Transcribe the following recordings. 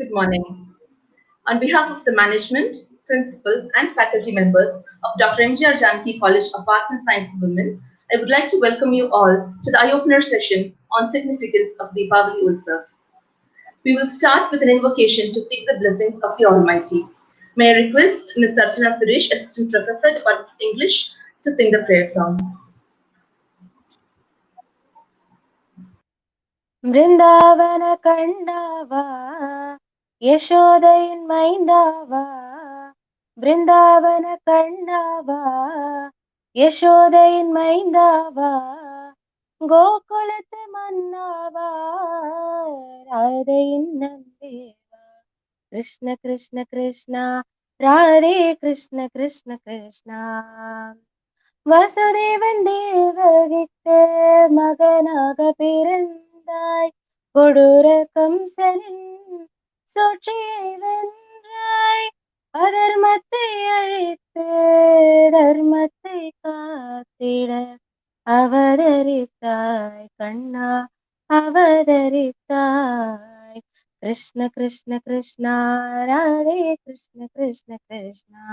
Good morning. On behalf of the management, principal, and faculty members of Dr. M.G.R. Janaki College of Arts and Science Women, I would like to welcome you all to the eye-opener session on significance of Deepavali Utsav. We will start with an invocation to seek the blessings of the Almighty. May I request Ms. Archana Suresh, Assistant Professor, Department of English, to sing the prayer song. ಬೃಂದಾವನ ಕಂಡವ ಯಶೋದೆயின் மைந்தವ ಬೃಂದಾವನ ಕಂಡವ ಯಶೋದೆயின் மைந்தವ கோகுலத்து மன்னவா ராதையின் நம்பேவா கிருஷ்ண கிருஷ்ண கிருஷ்ணா ராதே கிருஷ்ண கிருஷ்ண கிருஷ்ணா வசுதேவன் தேவகிக்கு மகனாக பிறந்தாய் கொடூர கம்சனின் சூழ்ச்சியை வென்றாய் அதர்மத்தை அழித்து தர்மத்தை காத்திட அவதரித்தாய் கண்ணா அவதரித்தாய் கிருஷ்ண கிருஷ்ண கிருஷ்ணா ராதே கிருஷ்ண கிருஷ்ண கிருஷ்ணா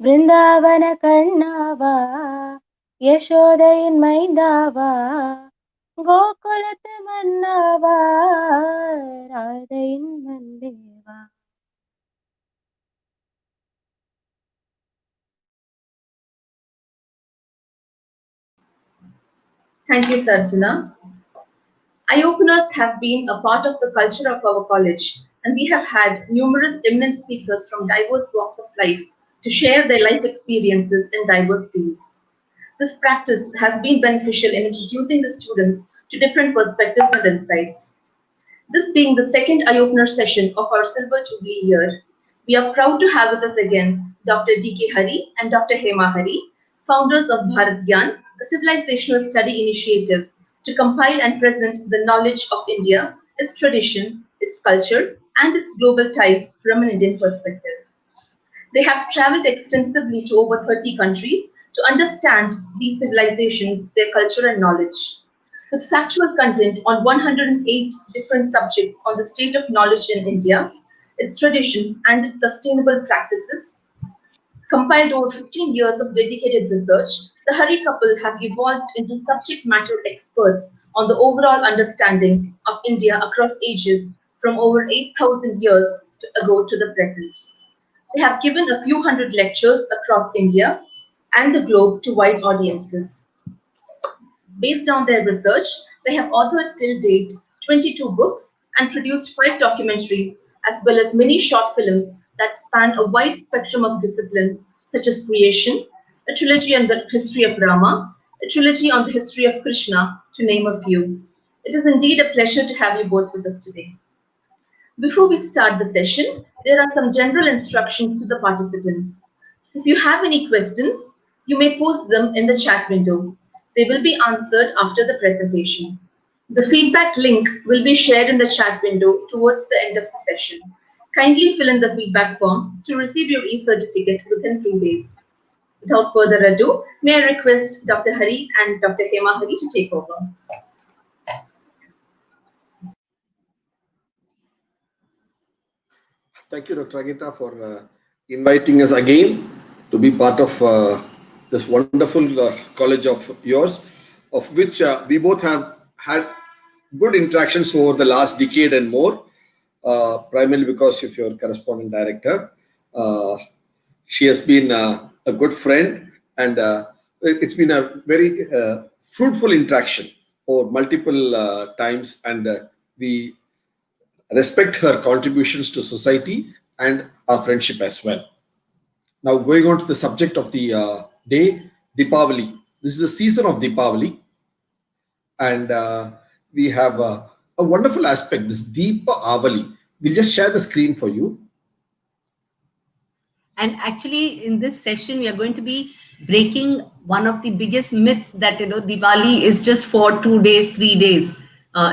ಬೃಂದಾವನ ಕಣ್ಣವ ಯಶೋದೆயின் மைந்தವ கோகுலத்து மன்னவ ராதையின் நந்தேவா. Thank you, Sarjana. Eye-openers have been a part of the culture of our college, and we have had numerous eminent speakers from diverse walks of life to share their life experiences in diverse fields. This practice has been beneficial in introducing the students to different perspectives and insights. This being the second eye-opener session of our Silver Jubilee year, we are proud to have with us again Dr. D.K. Hari and Dr. Hema Hari, founders of Bharat Gyan, a civilizational study initiative to compile and present the knowledge of India, its tradition, its culture, and its global ties from an Indian perspective. They have traveled extensively to over 30 countries to understand these civilizations, their culture and knowledge. With factual content on 108 different subjects on the state of knowledge in India, its traditions and its sustainable practices, compiled over 15 years of dedicated research, the Hari couple have evolved into subject matter experts on the overall understanding of India across ages from over 8,000 years ago to the present. They have given a few hundred lectures across India and the globe to wide audiences. Based on their research, they have authored till date 22 books and produced 5 documentaries as well as many short films that span a wide spectrum of disciplines such as creation, a trilogy on the history of Rama, a trilogy on the history of Krishna, to name a few. It is indeed a pleasure to have you both with us today. Before we start the session, there are some general instructions to the participants. If you have any questions, you may post them in the chat window. They will be answered after the presentation. The feedback link will be shared in the chat window towards the end of the session. Kindly fill in the feedback form to receive your e-certificate within 3 days. Without further ado, may I request Dr. Hari and Dr. Hema Hari to take over. Thank you, Dr. Agita, for inviting us again to be part of this wonderful college of yours, of which we both have had good interactions over the last decade and more, primarily because of your correspondent director. She has been a good friend, and it's been a very fruitful interaction over multiple times, and we respect her contributions to society and our friendship as well. Now, going on to the subject of the day, Deepavali. This is the season of Deepavali, and we have a wonderful aspect, this Deepavali. We'll just share the screen for you. And actually, in this session, we are going to be breaking one of the biggest myths that, Diwali is just for 2 days, 3 days.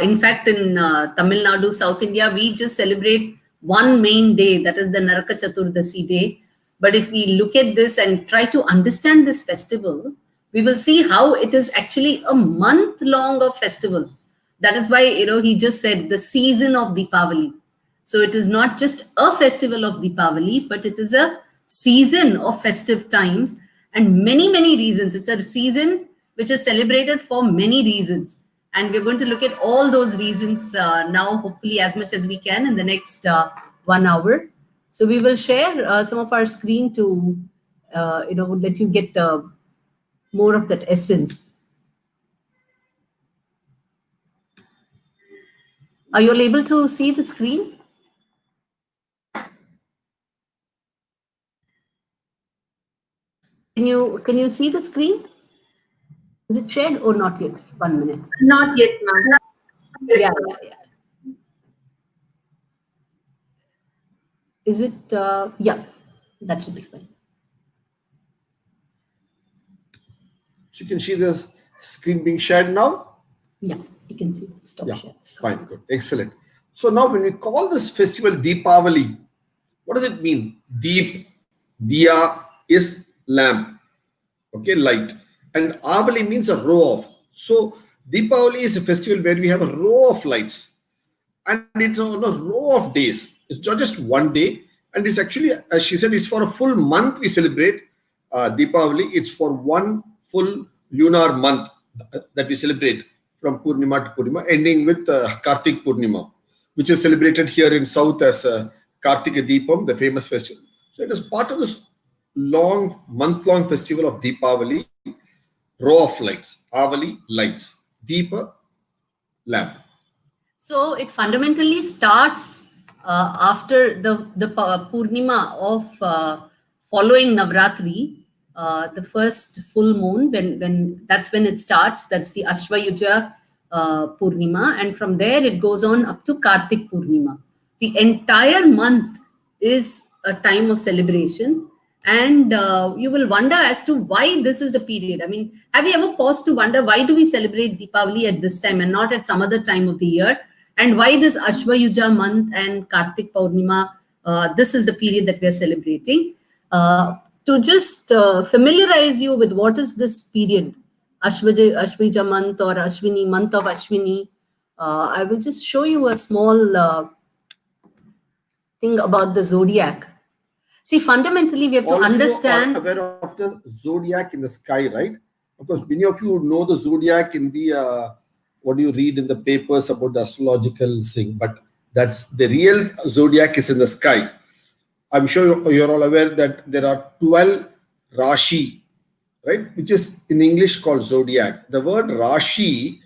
In fact, in Tamil Nadu, South India, we just celebrate one main day, that is the Naraka Chaturdasi day. But if we look at this and try to understand this festival, we will see how it is actually a month long of festival. That is why, he just said the season of Deepavali. So it is not just a festival of Deepavali, but it is a season of festive times and many, many reasons. It's a season which is celebrated for many reasons. And we're going to look at all those reasons now, hopefully as much as we can in the next 1 hour. So we will share some of our screen to, let you get more of that essence. Are you all able to see the screen? Can you see the screen? Is it shared or not yet? 1 minute. Not yet, ma'am. Yeah. Is it? Yeah, that should be fine. So you can see the screen being shared now. Yeah, you can see. Stop Yeah, share. fine, good, excellent. So now when we call this festival Deepavali, what does it mean? Deep, diya is lamp, okay, light. And Avali means a row of. So Deepavali is a festival where we have a row of lights. And it's on a row of days. It's not just one day. And it's actually, as she said, it's for a full month we celebrate Deepavali. It's for one full lunar month that we celebrate from Purnima to Purnima, ending with Kartik Purnima, which is celebrated here in South as Kartika Deepam, the famous festival. So it is part of this long, month-long festival of Deepavali, row of lights, Avali, lights, Deepa, lamp. So it fundamentally starts after the Purnima of following Navratri, the first full moon. When that's when it starts. That's the Ashvayuja Purnima, and from there it goes on up to Kartik Purnima. The entire month is a time of celebration, and you will wonder as to why this is the period. I mean, have you ever paused to wonder why do we celebrate Deepavali at this time and not at some other time of the year? And why this Ashvayuja month and Kartik Purnima, this is the period that we are celebrating. To just familiarize you with what is this period, Ashvayuja month or Ashwini, month of Ashwini, I will just show you a small thing about the zodiac. See, fundamentally, we have to understand. You are aware of the zodiac in the sky, right? Of course, many of you know the zodiac in the what you read in the papers about the astrological thing, but that's the real zodiac is in the sky. I'm sure you're all aware that there are 12 Rashi, right? Which is in English called zodiac. The word Rashi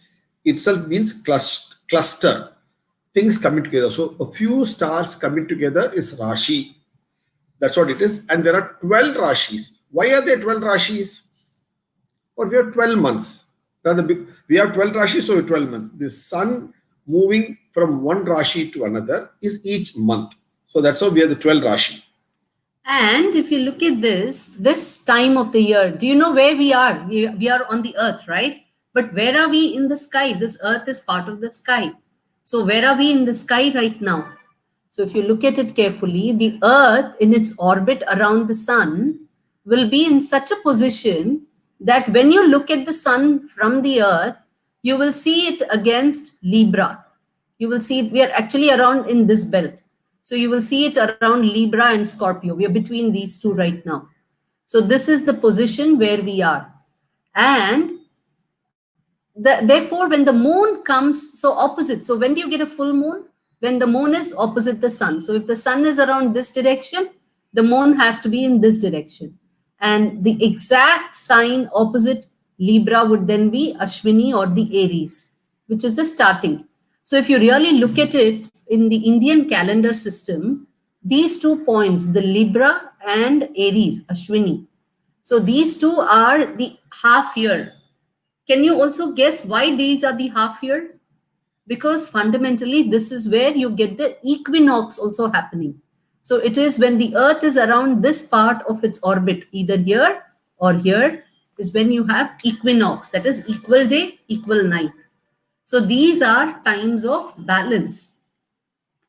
itself means cluster, things coming together. So a few stars coming together is Rashi. That's what it is. And there are 12 Rashis. Why are there 12 Rashis? Or we have 12 months. We have 12 Rashis, so 12 months. The sun moving from one Rashi to another is each month. So that's how we have the 12 Rashi. And if you look at this time of the year, do you know where we are? We are on the earth, right? But where are we in the sky? This earth is part of the sky. So where are we in the sky right now? So if you look at it carefully, the earth in its orbit around the sun will be in such a position that when you look at the sun from the earth, you will see it against Libra. You will see we are actually around in this belt. So you will see it around Libra and Scorpio. We are between these two right now. So this is the position where we are. And therefore, when the moon comes, so opposite. So when do you get a full moon? When the moon is opposite the sun. So if the sun is around this direction, the moon has to be in this direction. And the exact sign opposite Libra would then be Ashwini or the Aries, which is the starting. So if you really look at it in the Indian calendar system, these 2 points, the Libra and Aries, Ashwini. So these two are the half year. Can you also guess why these are the half year? Because fundamentally, this is where you get the equinox also happening. So it is when the earth is around this part of its orbit, either here or here, is when you have equinox, that is equal day, equal night. So these are times of balance.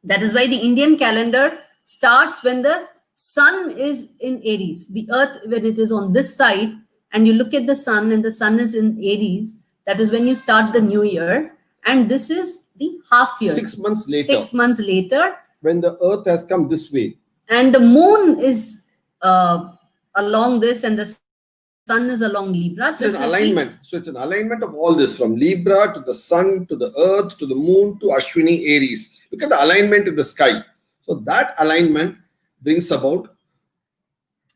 That is why the Indian calendar starts when the sun is in Aries. The earth, when it is on this side, and you look at the sun and the sun is in Aries, that is when you start the new year. And this is the half year. 6 months later. 6 months later. when the earth has come this way. And the moon is along this, and the sun is along Libra. This It's is an the alignment. So it's an alignment of all this, from Libra to the sun, to the earth, to the moon, to Ashwini Aries. Look at the alignment in the sky. So that alignment brings about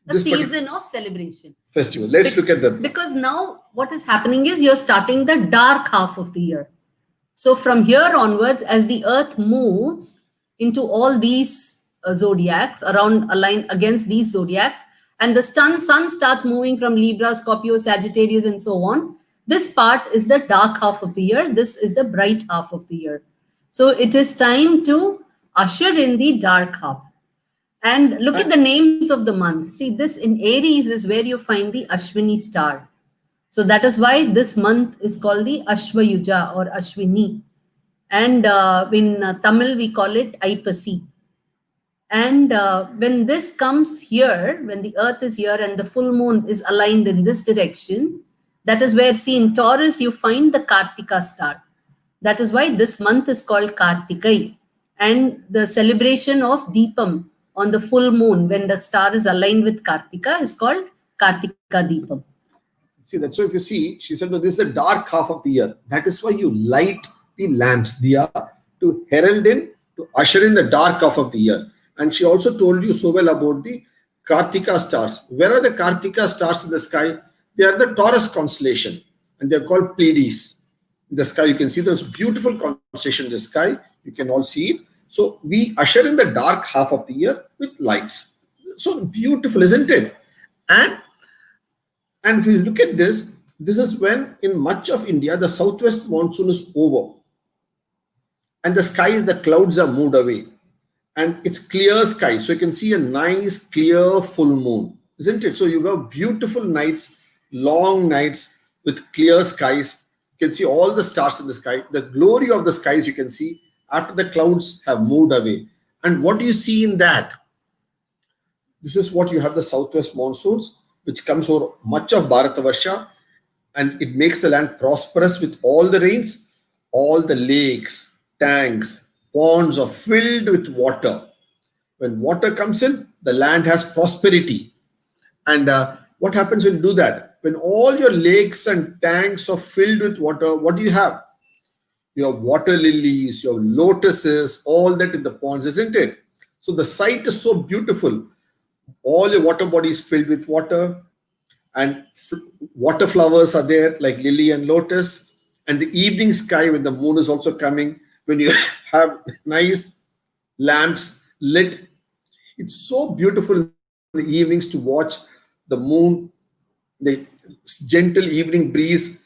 a this particular season of celebration. festival. Let's look at that. Because now what is happening is you're starting the dark half of the year. So from here onwards, as the earth moves into all these zodiacs, around align against these zodiacs, and the sun starts moving from Libra, Scorpio, Sagittarius, and so on. This part is the dark half of the year. This is the bright half of the year. So it is time to usher in the dark half. And look at the names of the month. See, this in Aries is where you find the Ashwini star. So that is why this month is called the Ashwayuja or Ashwini. And in Tamil, we call it Aipasi. And when this comes here, when the earth is here and the full moon is aligned in this direction, that is where, see, in Taurus, you find the Kartika star. That is why this month is called Kartikai. And the celebration of Deepam on the full moon, when the star is aligned with Kartika, is called Kartika Deepam. See that. So if you see, she said, no, this is the dark half of the year. That is why you light the lamps, diya, to herald in, to usher in the dark half of the year. And she also told you so well about the Kartika stars. Where are the Kartika stars in the sky? They are the Taurus constellation, and they are called Pleiades. In the sky, you can see those beautiful constellation in the sky. You can all see it. So we usher in the dark half of the year with lights. So beautiful, isn't it? And if you look at this, this is when in much of India, the southwest monsoon is over. And the skies, the clouds are moved away. And it's clear sky. So you can see a nice, clear full moon, isn't it? So you have beautiful nights, long nights with clear skies. You can see all the stars in the sky. The glory of the skies you can see after the clouds have moved away. And what do you see in that? This is what you have, the southwest monsoons, which comes over much of Bharatavarsha, and it makes the land prosperous with all the rains. All the lakes, tanks, ponds are filled with water. When water comes in, the land has prosperity. And what happens when you do that? When all your lakes and tanks are filled with water, what do you have? You have water lilies, you have lotuses, all that in the ponds, isn't it? So the sight is so beautiful. All your water bodies filled with water, and water flowers are there like lily and lotus. And the evening sky, when the moon is also coming, when you have nice lamps lit, it's so beautiful in the evenings to watch the moon, the gentle evening breeze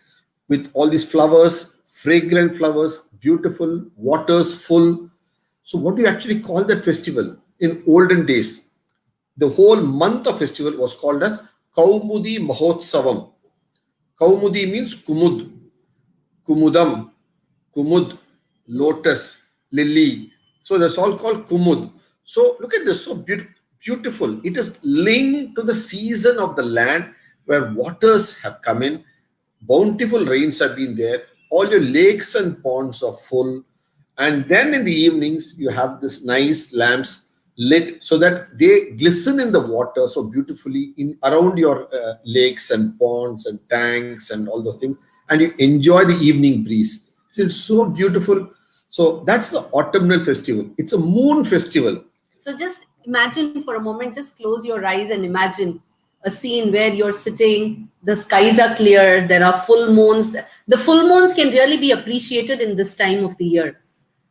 with all these flowers, fragrant flowers, beautiful, waters full. So what do you actually call that festival? In olden days, the whole month of festival was called as Kaumudi Mahotsavam. Kaumudi means Kumud, Kumudam, Kumud, lotus, lily. So that's all called Kumud. So look at this, so beautiful. It is linked to the season of the land where waters have come in, bountiful rains have been there, all your lakes and ponds are full. And then in the evenings, you have this nice lamps lit so that they glisten in the water so beautifully in around your lakes and ponds and tanks and all those things. And you enjoy the evening breeze. It's so beautiful. So that's the autumnal festival. It's a moon festival. So just imagine for a moment, just close your eyes and imagine a scene where you're sitting, the skies are clear, there are full moons. The full moons can really be appreciated in this time of the year.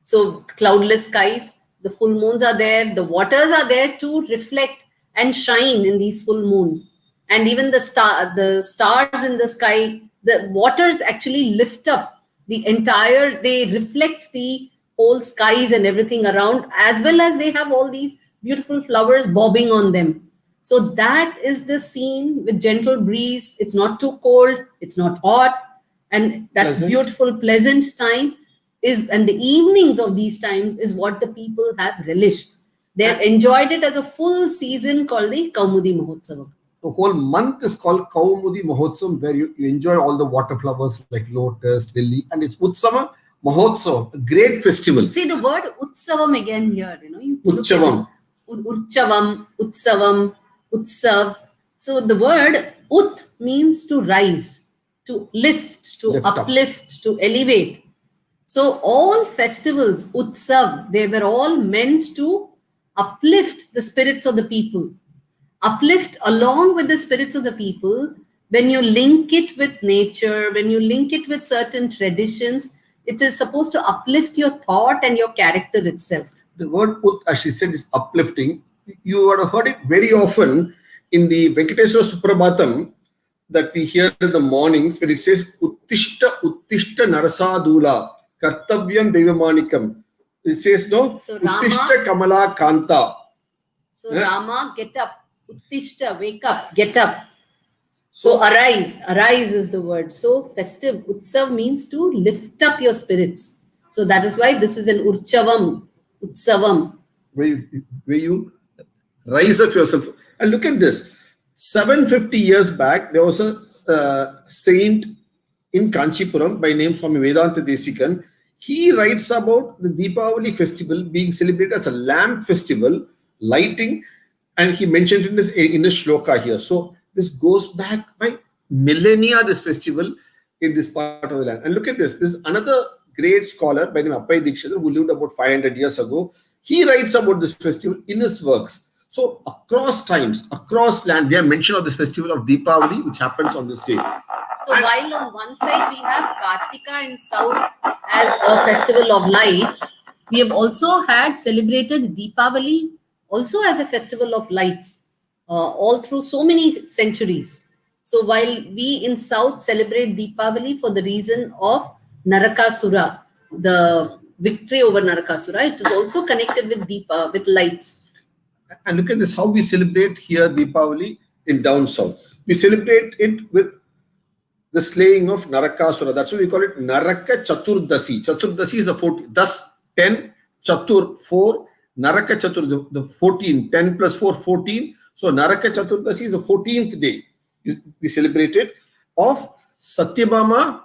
So cloudless skies, the full moons are there, the waters are there to reflect and shine in these full moons. And even the stars in the sky, the waters actually lift up the entire, they reflect the whole skies and everything around, as well as they have all these beautiful flowers bobbing on them. So that is the scene with gentle breeze. It's not too cold, it's not hot, and that Pleasant. beautiful, pleasant time is, and the evenings of these times is what the people have relished. They have enjoyed it as a full season called the Kaumudi Mahotsavam. The whole month is called Kaumudi Mahotsavam, where you enjoy all the water flowers like lotus, lily, and it's Utsavam Mahotsav, a great festival. See the word Utsavam again here, you look at Utsavam. it. Urchavam, Utsavam, Utsav. So the word Ut means to rise, to lift, to Lift up. uplift, to elevate. So all festivals, Utsav, they were all meant to uplift the spirits of the people. Uplift along with the spirits of the people. When you link it with nature, when you link it with certain traditions, it is supposed to uplift your thought and your character itself. The word Ut, as she said, is uplifting. You would have heard it very often in the Venkateswara Suprabhatam that we hear in the mornings when it says Uttishta Uttishta Narasadula Kartavyam Devamanikam. It says no, So Rama- Uttishta Kamala Kanta. So Yeah. Rama, get up. Uttishta, wake up, get up. So arise. Arise is the word. So festive. Utsav means to lift up your spirits. So that is why this is an Urchavam, Utsavam. where you rise up yourself. And look at this. 750 years back, there was a saint in Kanchipuram by name Swami Vedanta Desikan. He writes about the Deepavali festival being celebrated as a lamp festival, lighting, and he mentioned in his shloka here. So this goes back by millennia, this festival in this part of the land. And look at this. This is another great scholar by name Appai Dikshidhar who lived about 500 years ago. He writes about this festival in his works. So across times, across land, they have mention of this festival of Deepavali, which happens on this day. So while on one side we have Kartika in South as a festival of lights, we have also had celebrated Deepavali also as a festival of lights all through so many centuries. So while we in South celebrate Deepavali for the reason of Naraka Asura, the victory over Naraka Asura, it is also connected with lights. And look at this, how we celebrate here Deepavali in down south. We celebrate it with the slaying of Naraka Asura. That's why we call it Naraka Chaturdasi. Chaturdasi is the 14. Thus 10, Chatur 4, Naraka Chatur, the 14, 10 plus 4, 14. So Naraka Chaturdasi is the 14th day. We celebrate it of Satyabhama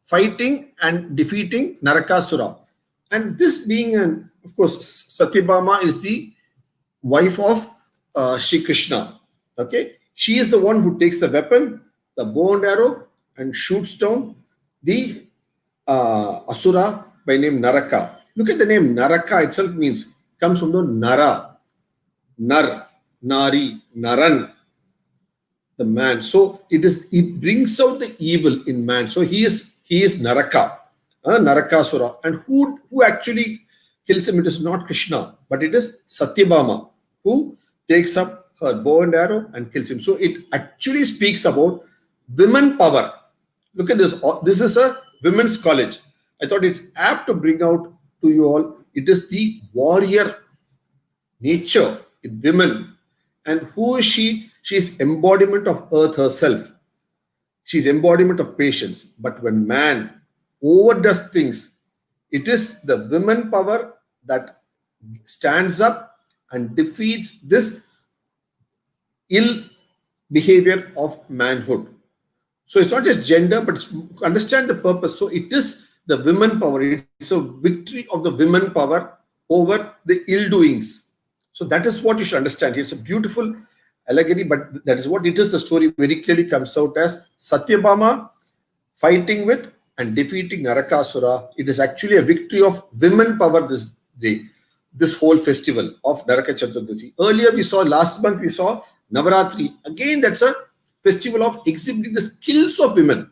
fighting and defeating Narakasura. And this being of course, Satyabhama is the wife of Shri Krishna. Okay, she is the one who takes the weapon, the bow and arrow, and shoots down the Asura by name Naraka. Look at the name Naraka itself comes from the Nara, Nar, Nari, Naran, the man. So it brings out the evil in man. So he is Naraka, Narakasura. And who actually kills him? It is not Krishna, but it is Satyabhama who takes up her bow and arrow and kills him. So it actually speaks about women power. Look at this. This is a women's college. I thought it's apt to bring out to you all. It is the warrior nature in women. And who is she? She is embodiment of earth herself. She is embodiment of patience. But when man overdoes things, it is the women power that stands up and defeats this ill behavior of manhood. So it's not just gender, but understand the purpose. So it is the women power. It's a victory of the women power over the ill doings. So that is what you should understand. It's a beautiful allegory, but that is what it is. The story very clearly comes out as Satyabhama fighting with and defeating Narakasura. It is actually a victory of women power this day, this whole festival of Naraka Chaturdasi. Earlier last month we saw Navaratri. Again, that's a festival of exhibiting the skills of women,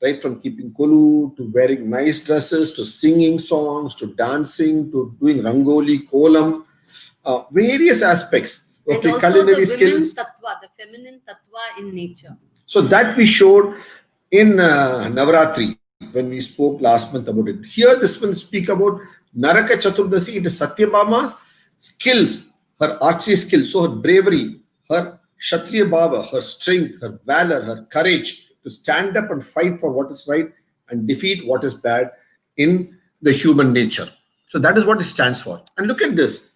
right? From keeping kolu to wearing nice dresses, to singing songs, to dancing, to doing rangoli, kolam, various aspects. And Okay, also culinary the skills. tattva, the feminine tattva in nature. So that we showed in Navaratri when we spoke last month about it. Here, this one speak about Naraka Chaturdasi. It is Satyabhama's skills, her archery skills, so her bravery, her Kshatriya Bhava, her strength, her valor, her courage to stand up and fight for what is right and defeat what is bad in the human nature. So that is what it stands for. And look at this.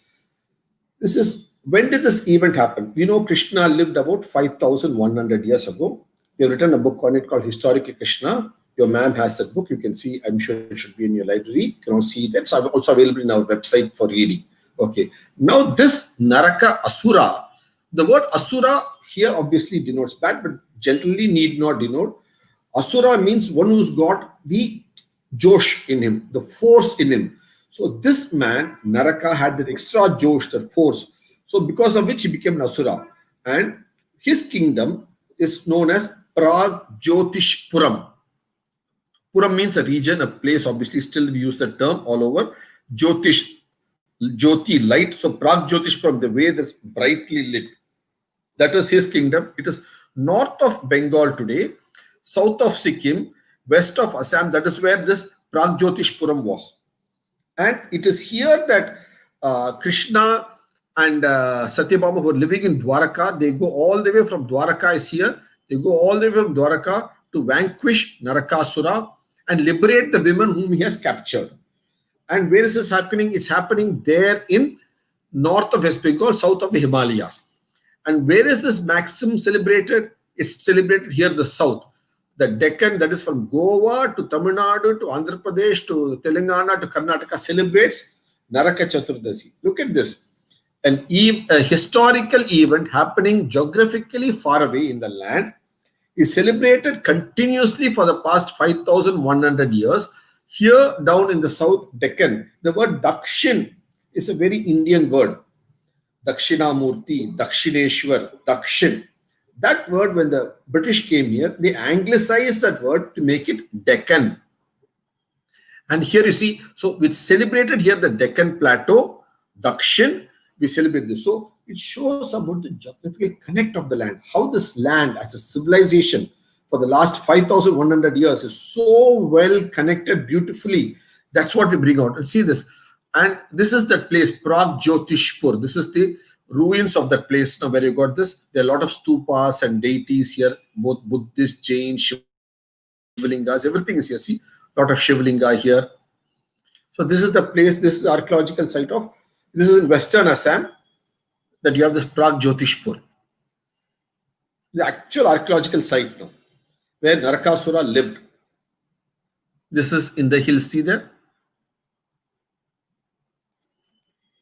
This is, when did this event happen? We know Krishna lived about 5,100 years ago. We have written a book on it called Historical Krishna. your ma'am has that book. You can see, I'm sure it should be in your library. You can also see that. It's also available in our website for reading. Okay. Now this Naraka Asura, the word Asura here obviously denotes bad, but generally need not denote. Asura means one who's got the Josh in him, the force in him. So this man, Naraka, had that extra Josh, that force. So because of which he became an Asura. And his kingdom is known as Pragjyotishpuram. Puram means a region, a place. Obviously, still we use the term all over. Jyotish, Jyoti, light. So Pragjyotishpuram, the way that's brightly lit. That is his kingdom. It is north of Bengal today, south of Sikkim, west of Assam. That is where this Pragjyotishpuram was. And it is here that Krishna and Satyabhama, who are living in Dwaraka, they go all the way from Dwaraka is here. They go all the way from Dwaraka to vanquish Naraka Asura and liberate the women whom he has captured. And where is this happening? It's happening there in north of West Bengal, south of the Himalayas. And where is this maximum celebrated? It's celebrated here in the south. The Deccan, that is from Goa to Tamil Nadu to Andhra Pradesh to Telangana to Karnataka, celebrates Naraka Chaturdasi. Look at this. A historical event happening geographically far away in the land is celebrated continuously for the past 5,100 years. Here down in the south Deccan, the word Dakshin is a very Indian word. Dakshinamurti, Dakshineshwar, Dakshin. That word, when the British came here, they anglicized that word to make it Deccan. And here you see, so it's celebrated here, the Deccan Plateau, Dakshin, we celebrate this. So it shows about the geographical connect of the land, how this land as a civilization for the last 5,100 years is so well connected beautifully. That's what we bring out. And see this. And this is that place, Pragjyotishpur. This is the ruins of that place. Now, where you got this, there are a lot of stupas and deities here, both Buddhist, Jain, Shivlingas, everything is here. See, a lot of Shivlinga here. So this is the place, this is the archaeological site of, this is in Western Assam, that you have this Pragjyotishpur. The actual archaeological site now, where Narakasura lived. This is in the hills, see there?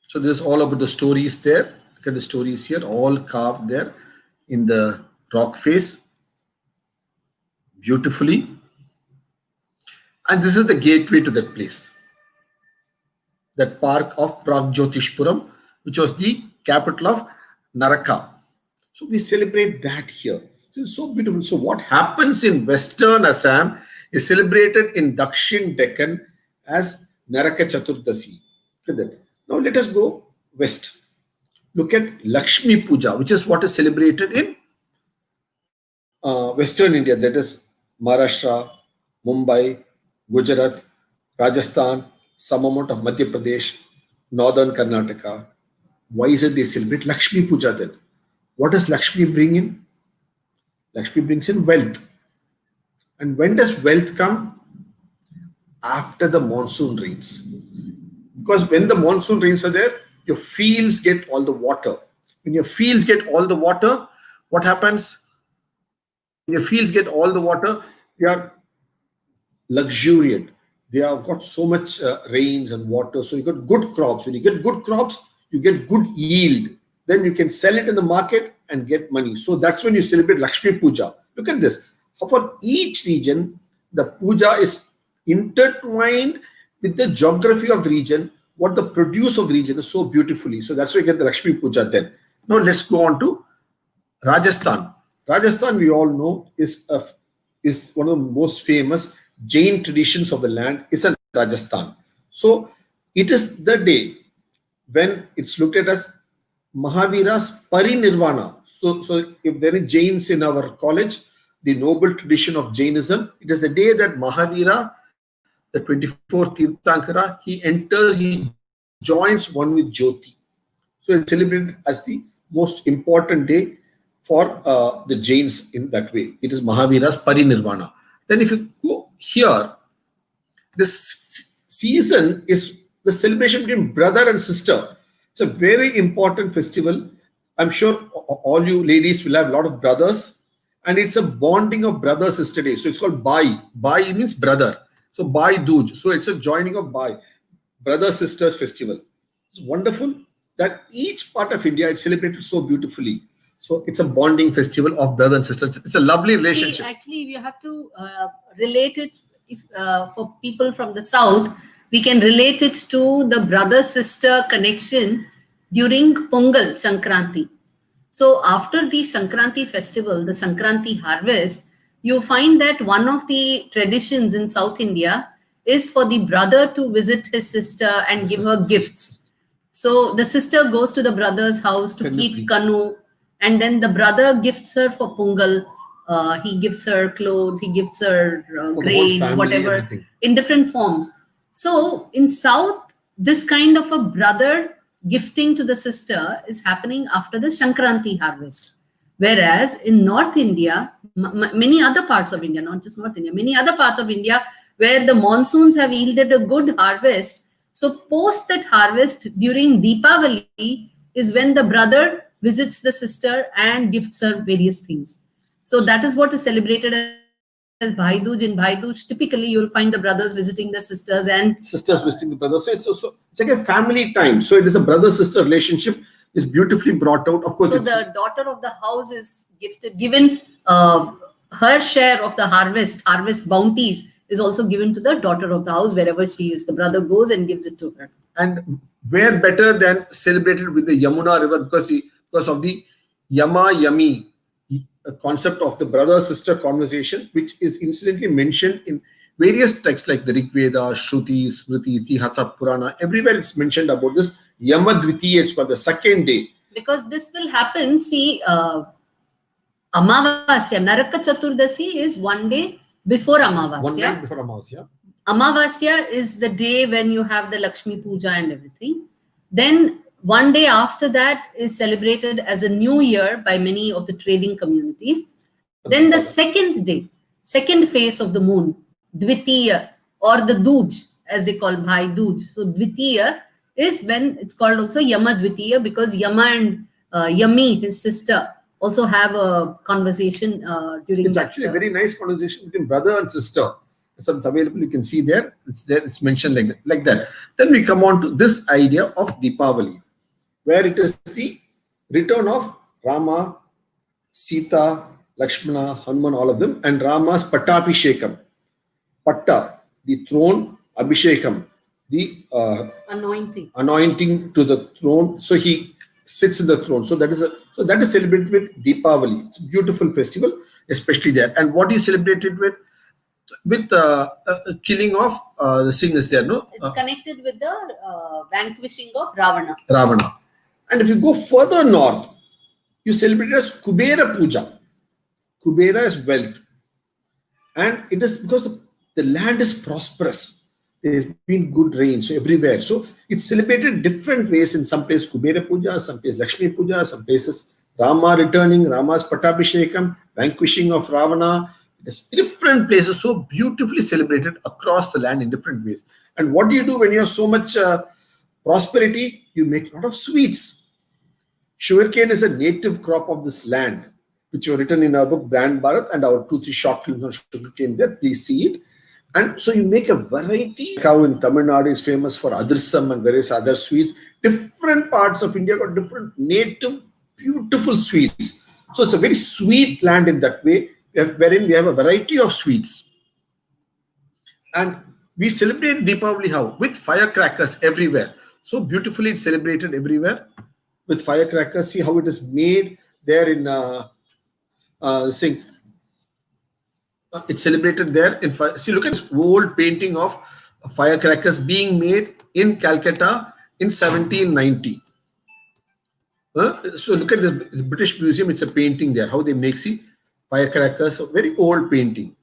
So this is all about the stories there. Look at the stories here, all carved there in the rock face, beautifully. And this is the gateway to that place, that park of Pragjyotishpuram, which was the capital of Naraka. So we celebrate that here. So it's so beautiful. So what happens in Western Assam is celebrated in Dakshin Deccan as Naraka Chaturdasi. Look at that. Now let us go west. Look at Lakshmi Puja, which is what is celebrated in Western India. That is Maharashtra, Mumbai, Gujarat, Rajasthan, some amount of Madhya Pradesh, Northern Karnataka. Why is it they celebrate Lakshmi Puja then? What does Lakshmi bring in? Lakshmi brings in wealth. And when does wealth come? After the monsoon rains. Because when the monsoon rains are there, your fields get all the water. When your fields get all the water, what happens? When your fields get all the water, they are luxuriant. They have got so much rains and water. So you got good crops. When you get good crops, you get good yield. Then you can sell it in the market and get money. So that's when you celebrate Lakshmi Puja. Look at this. For each region, the puja is intertwined with the geography of the region, what the produce of the region is so beautifully. So that's why you get the Lakshmi Puja then. Now let's go on to Rajasthan. Rajasthan, we all know, is one of the most famous Jain traditions of the land. Is in Rajasthan. So it is the day when it's looked at as Mahavira's Parinirvana. So if there is Jains in our college, the noble tradition of Jainism, it is the day that Mahavira, the 24th Tirthankara, he enters, he joins one with Jyoti. So it's celebrated as the most important day for the Jains in that way. It is Mahavira's Parinirvana. Then if you go here, this season is the celebration between brother and sister. It's a very important festival. I'm sure all you ladies will have a lot of brothers and it's a bonding of brother sister day. So it's called Bhai. Bhai means brother. So Bhai Dooj. So it's a joining of Bhai, brother sisters festival. It's wonderful that each part of India is celebrated so beautifully. So it's a bonding festival of brother and sister. It's a lovely relationship. See, actually, you have to relate it. If for people from the south, we can relate it to the brother-sister connection during Pongal Sankranti. So after the Sankranti festival, the Sankranti harvest, you find that one of the traditions in South India is for the brother to visit his sister and give her gifts. So the sister goes to the brother's house to keep Kanu, and then the brother gifts her for Pongal. He gives her clothes, he gives her grains, whatever, everything, in different forms. So in South, this kind of a brother gifting to the sister is happening after the Sankranti harvest. Whereas in North India, many other parts of India, not just North India, many other parts of India where the monsoons have yielded a good harvest. So post that harvest during Deepavali is when the brother visits the sister and gifts her various things. So that is what is celebrated as Bhai Dooj. In Bhai Dooj, typically you'll find the brothers visiting the sisters and sisters visiting the brothers. So it's like a family time. So it is a brother-sister relationship is beautifully brought out. Of course, so the daughter of the house is given her share of the harvest bounties is also given to the daughter of the house wherever she is. The brother goes and gives it to her. And where better than celebrated with the Yamuna river because of the Yama Yami concept of the brother-sister conversation, which is incidentally mentioned in various texts like the Rig Veda, Shruti, Smriti, Itihasa, Purana. Everywhere it's mentioned about this Yama Dvitiya, it's called the second day. Because this will happen, see, Amavasya, Naraka Chaturdasi is one day before Amavasya. One night before Amavasya. Amavasya is the day when you have the Lakshmi Puja and everything. Then one day after that is celebrated as a new year by many of the trading communities. Then the second day, second phase of the moon, Dvitiya or the Dooj, as they call Bhai Dooj. So Dvitiya is when it's called also Yama Dvitiya because Yama and Yami, his sister, also have a conversation during. It's actually a very nice conversation between brother and sister. It's available. You can see there. It's there. It's mentioned like that. Then we come on to this idea of Deepavali, where it is the return of Rama, Sita, Lakshmana, Hanuman, all of them, and Rama's Pattabhishekam. Patta, the throne, Abhishekam, the anointing to the throne. So he sits in the throne. So that is celebrated with Deepavali. It's a beautiful festival, especially there. And what is celebrated with killing of the thing is there, no? It's connected with the vanquishing of Ravana. And if you go further north, you celebrate it as Kubera Puja. Kubera is wealth. And it is because the land is prosperous. There has been good rain, so everywhere. So it's celebrated different ways. In some places Kubera Puja, some places Lakshmi Puja, some places Rama returning, Rama's Pattabhishekam, vanquishing of Ravana. It's different places, so beautifully celebrated across the land in different ways. And what do you do when you have so much prosperity? You make a lot of sweets. Sugarcane is a native crop of this land, which were written in our book Brand Bharat and our 2-3 short films on sugarcane there. Please see it. And so you make a variety. How in Tamil Nadu is famous for Adirsam and various other sweets. Different parts of India got different native, beautiful sweets. So it's a very sweet land in that way, wherein we have a variety of sweets. And we celebrate Deepavali how? With firecrackers everywhere. So beautifully it's celebrated everywhere with firecrackers. See how it is made there in it's celebrated there in see, look at this old painting of firecrackers being made in Calcutta in 1790. So look at the British Museum. It's a painting there. How they make, see, firecrackers. A very old painting.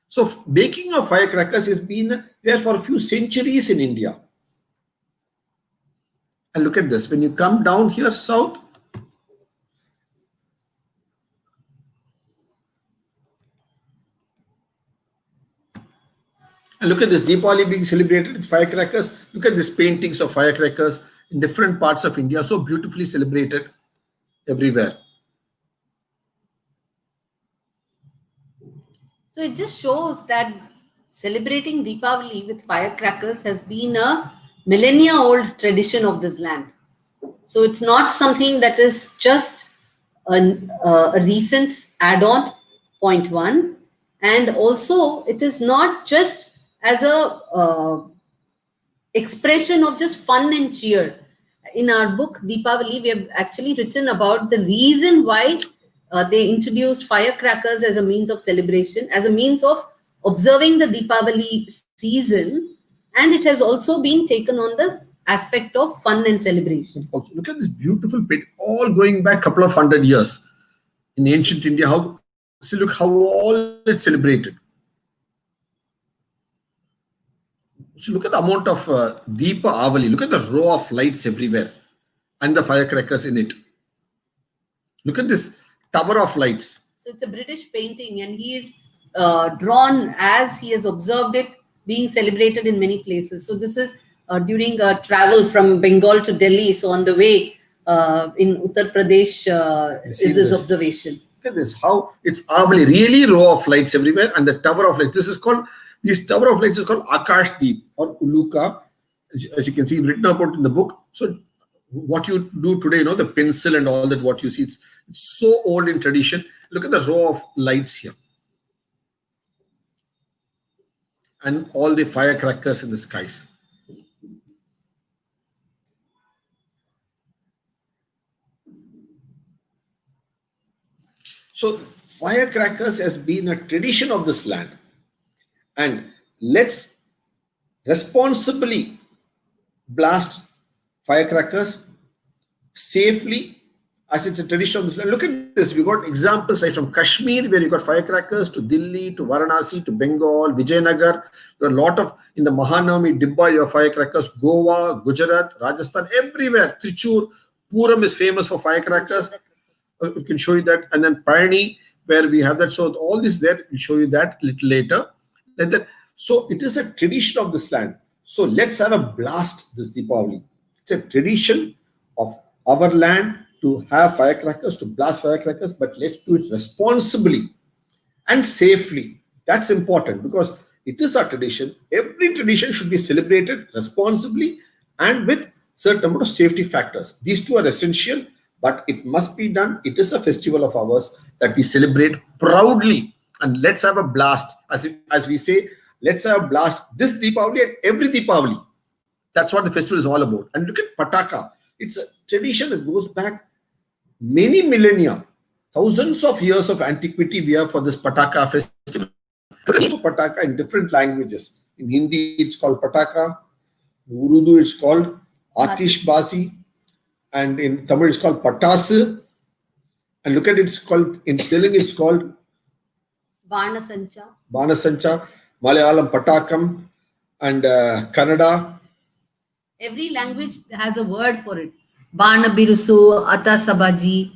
So baking of firecrackers has been there for a few centuries in India. And look at this. When you come down here south, and look at this Deepavali being celebrated with firecrackers. Look at these paintings of firecrackers in different parts of India. So beautifully celebrated everywhere. So it just shows that celebrating Deepavali with firecrackers has been a millennia-old tradition of this land. So it's not something that is just a recent add-on, point one. And also, it is not just as a expression of just fun and cheer. In our book, Deepavali, we have actually written about the reason why they introduced firecrackers as a means of celebration, as a means of observing the Deepavali season. And it has also been taken on the aspect of fun and celebration. Also, look at this beautiful painting, all going back a couple of 100 years in ancient India. How, see, look how all it's celebrated. So look at the amount of Deepavali. Look at the row of lights everywhere and the firecrackers in it. Look at this tower of lights. So it's a British painting, and he is drawn as he has observed it being celebrated in many places. So this is during a travel from Bengal to Delhi. So on the way in Uttar Pradesh is his observation. Look at this, how it's Avali, really row of lights everywhere, and the tower of lights. This tower of lights is called Akash Deep or Uluka, as you can see written about in the book. So what you do today, the pencil and all that, what you see, it's so old in tradition. Look at the row of lights here. And all the firecrackers in the skies. So firecrackers has been a tradition of this land. And let's responsibly blast firecrackers safely, as it's a tradition of this land. Look at this. We got examples right from Kashmir, where you got firecrackers, to Delhi, to Varanasi, to Bengal, Vijayanagar. There are a lot of, in the Mahanami, Dibba, your firecrackers, Goa, Gujarat, Rajasthan, everywhere. Trichur, Puram is famous for firecrackers. We can show you that. And then Payani, where we have that. So all this there, we'll show you that a little later. Like that. So it is a tradition of this land. So let's have a blast this Deepavali. It's a tradition of our land to have firecrackers, to blast firecrackers, but let's do it responsibly and safely. That's important because it is our tradition. Every tradition should be celebrated responsibly and with certain amount of safety factors. These two are essential, but it must be done. It is a festival of ours that we celebrate proudly. And let's have a blast. As we say, let's have a blast this Deepavali and every Deepavali. That's what the festival is all about. And look at Pataka. It's a tradition that goes back many millennia, thousands of years of antiquity we have for this Pataka festival. Pataka in different languages. In Hindi, it's called Pataka. In Urdu, it's called Atishbazi. And in Tamil, it's called Patas. And look at it, it's called, in Telugu, it's called Banasancha. Banasancha, Malayalam Patakam, and Kannada. Every language has a word for it. Bana Birusu, Ata Sabaji,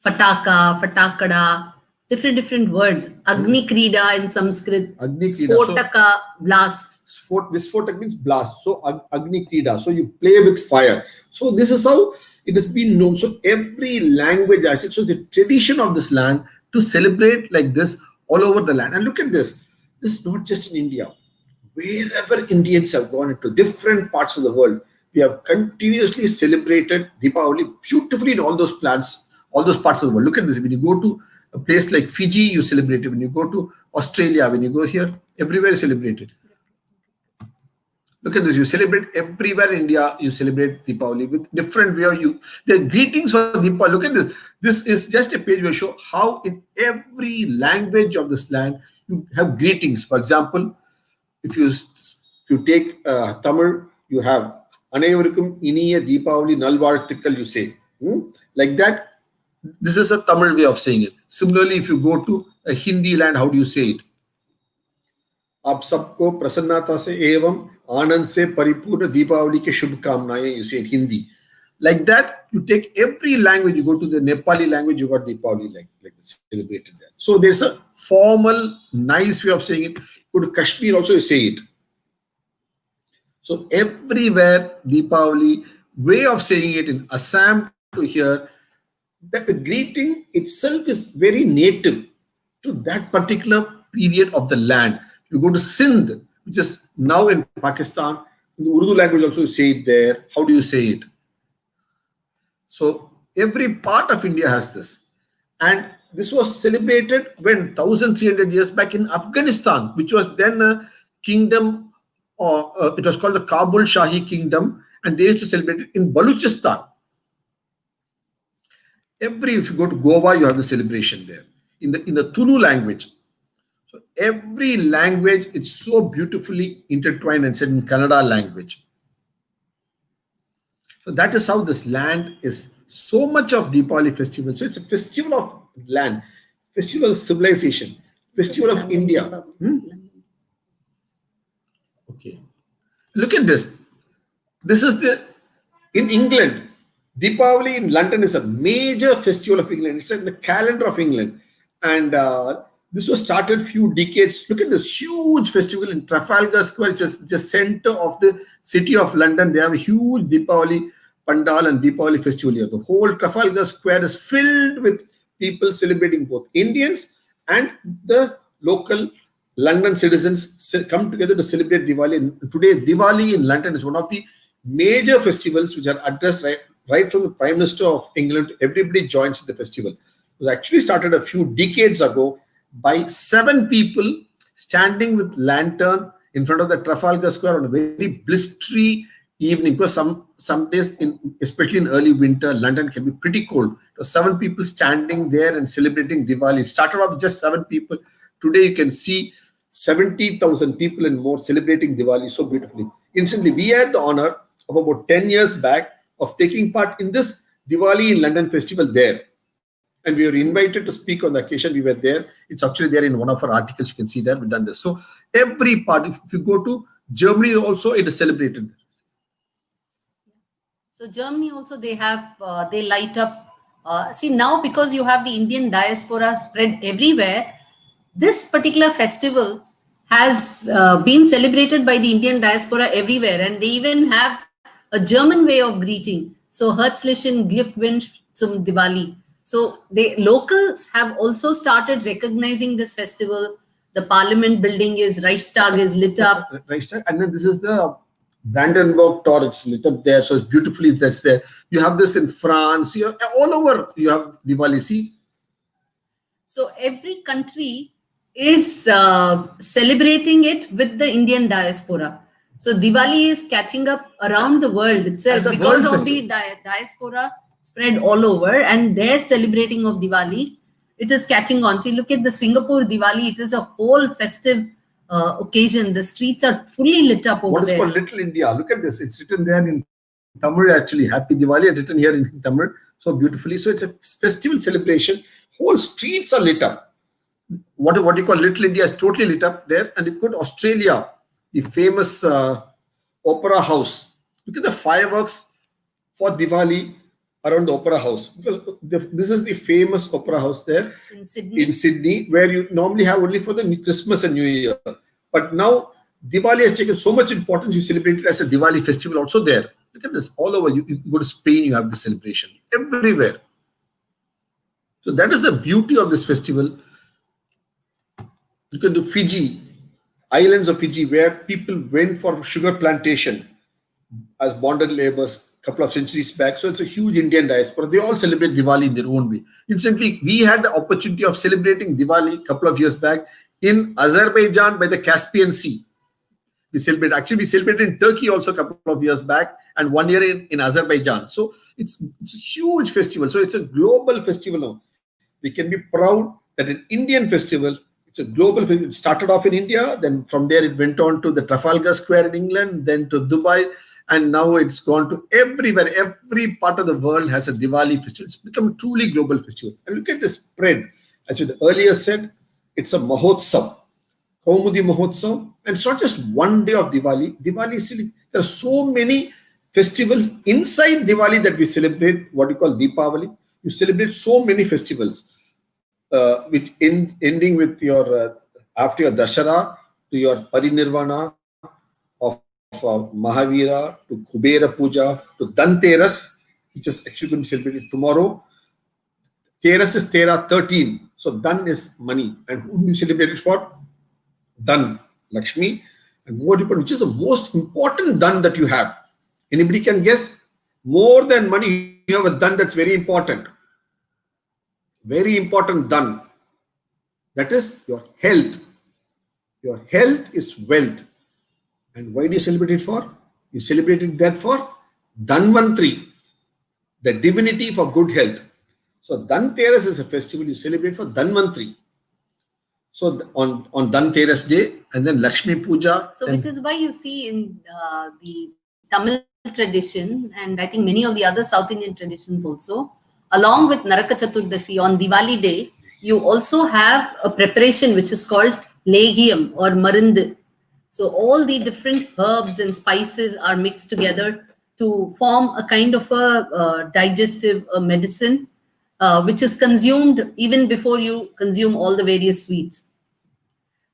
Fataka, Fatakada, different words. Agni Krida in Sanskrit. Agni Krida. Spotaka, blast. Visfotak means blast. So Agni Krida. So you play with fire. So this is how it has been known. So every language has it. So it's a tradition of this land to celebrate like this all over the land. And look at this. This is not just in India. Wherever Indians have gone into different parts of the world, we have continuously celebrated Deepavali beautifully in all those parts of the world. Look at this. When you go to a place like Fiji, you celebrate it. When you go to Australia, when you go here, everywhere you celebrate it. Look at this. You celebrate everywhere in India. You celebrate Deepavali with different way of you. The greetings for Deepavali. Look at this. This is just a page where I show how in every language of this land you have greetings. For example, if you take Tamil, you have Anayavurukkum Iniya Deepavali Nalvarthikal, you say. Like that. This is a Tamil way of saying it. Similarly, if you go to a Hindi land, how do you say it? आप सबको प्रसन्नता से एवं आनंद से परिपूर्ण दीपावली के शुभकामनाएं, you say in Hindi. Like that, you take every language. You go to the Nepali language, you got Deepavali like celebrated there. So there's a formal, nice way of saying it. Go to Kashmir also, you say it. So everywhere Deepavali, way of saying it in Assam to here, that the greeting itself is very native to that particular period of the land. You go to Sindh, which is now in Pakistan. In the Urdu language also you say it there. How do you say it? So every part of India has this. And this was celebrated when 1300 years back in Afghanistan, which was then a kingdom, or it was called the Kabul Shahi Kingdom, and they used to celebrate it in Baluchistan. If you go to Goa, you have the celebration there in the Tulu language. So every language, it's so beautifully intertwined and said in Kannada language. So that is how this land is so much of Deepavali festival. So it's a festival of land, festival of civilization, festival of India. Okay. Look at this. This is in England. Deepavali in London is a major festival of England. It's in the calendar of England. And this was started few decades. Look at this huge festival in Trafalgar Square, which is the center of the city of London. They have a huge Deepavali Pandal and Deepavali festival here. The whole Trafalgar Square is filled with people celebrating, both Indians and the local London citizens come together to celebrate Diwali. And today, Diwali in London is one of the major festivals which are addressed right from the Prime Minister of England. Everybody joins the festival. It was actually started a few decades ago by 7 people standing with lantern in front of the Trafalgar Square on a very blistery evening, because some days, especially in early winter, London can be pretty cold. So 7 people standing there and celebrating Diwali. It started off with just 7 people. Today you can see 70,000 people and more celebrating Diwali so beautifully. Instantly, we had the honor of about 10 years back of taking part in this Diwali in London festival there. And we were invited to speak on the occasion. We were there. It's actually there in one of our articles. You can see that we've done this. So every part, if you go to Germany also, it is celebrated. So Germany also, they have, they light up. See, now because you have the Indian diaspora spread everywhere, this particular festival has been celebrated by the Indian diaspora everywhere. And they even have a German way of greeting. So Herzlichen Glückwunsch zum Diwali. So the locals have also started recognizing this festival. The Parliament building Reichstag is lit up. Reichstag, and then this is the Brandenburg Tor. It's lit up there, so it's beautifully that's there. You have this in France. You have, all over you have Diwali. See, so every country is celebrating it with the Indian diaspora. So Diwali is catching up around the world itself because of the diaspora spread all over, and their celebrating of Diwali, it is catching on. See, look at the Singapore Diwali. It is a whole festive occasion. The streets are fully lit up over there. What is called Little India? Look at this. It's written there in Tamil actually. Happy Diwali is written here in Tamil so beautifully. So it's a festival celebration. Whole streets are lit up. What you call Little India is totally lit up there. And you go to Australia, the famous Opera House. Look at the fireworks for Diwali around the Opera House. Because this is the famous Opera House there in Sydney, where you normally have only for the Christmas and New Year. But now Diwali has taken so much importance, you celebrate it as a Diwali festival also there. Look at this, all over. You go to Spain, you have the celebration everywhere. So that is the beauty of this festival. You can do Fiji, islands of Fiji, where people went for sugar plantation as bonded laborers a couple of centuries back. So it's a huge Indian diaspora. They all celebrate Diwali in their own way. Instantly, we had the opportunity of celebrating Diwali a couple of years back in Azerbaijan by the Caspian Sea. We celebrated in Turkey also a couple of years back, and 1 year in Azerbaijan. So it's a huge festival. So it's a global festival now. We can be proud that an Indian festival, it's a global festival. It started off in India, then from there it went on to the Trafalgar Square in England, then to Dubai, and now it's gone to everywhere. Every part of the world has a Diwali festival. It's become a truly global festival. And look at the spread. As you earlier said, it's a Mahotsav. Kaumudi Mahotsav. And it's not just one day of Diwali. There are so many festivals inside Diwali that we celebrate, what you call Deepavali. You celebrate so many festivals, which ending with your, after your Dashara, to your Parinirvana, of Mahavira, to Kubera Puja, to Dhanteras, which is actually going to be celebrated tomorrow. Teras is Tera 13. So Dhan is money. And who do you celebrate it for? dhan, Lakshmi, and more important, which is the most important dhan that you have? Anybody can guess? More than money, you have a dhan that's very important. Very important dhan. That is your health. Your health is wealth. And why do you celebrate it for? You celebrated that for Dhanvantri, the divinity for good health. So Dhanteras is a festival you celebrate for Dhanvantri. So on Dhanteras day, and then Lakshmi Puja. So which is why you see in the Tamil tradition, and I think many of the other South Indian traditions also, along with Naraka Chaturdasi on Diwali day, you also have a preparation which is called legium or marund. So all the different herbs and spices are mixed together to form a kind of a digestive medicine, which is consumed even before you consume all the various sweets.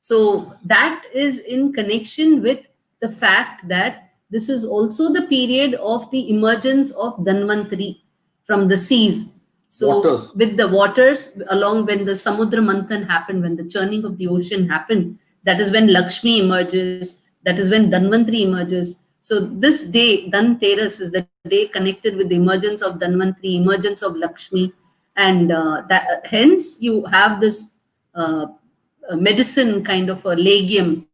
So that is in connection with the fact that this is also the period of the emergence of Dhanvantri from the seas. So Waters. with the waters, along when the Samudra Manthan happened, when the churning of the ocean happened, that is when Lakshmi emerges, that is when Dhanvantri emerges. So this day, Dhanteras, is the day connected with the emergence of Dhanvantri, emergence of Lakshmi, and that hence you have this a medicine kind of a legium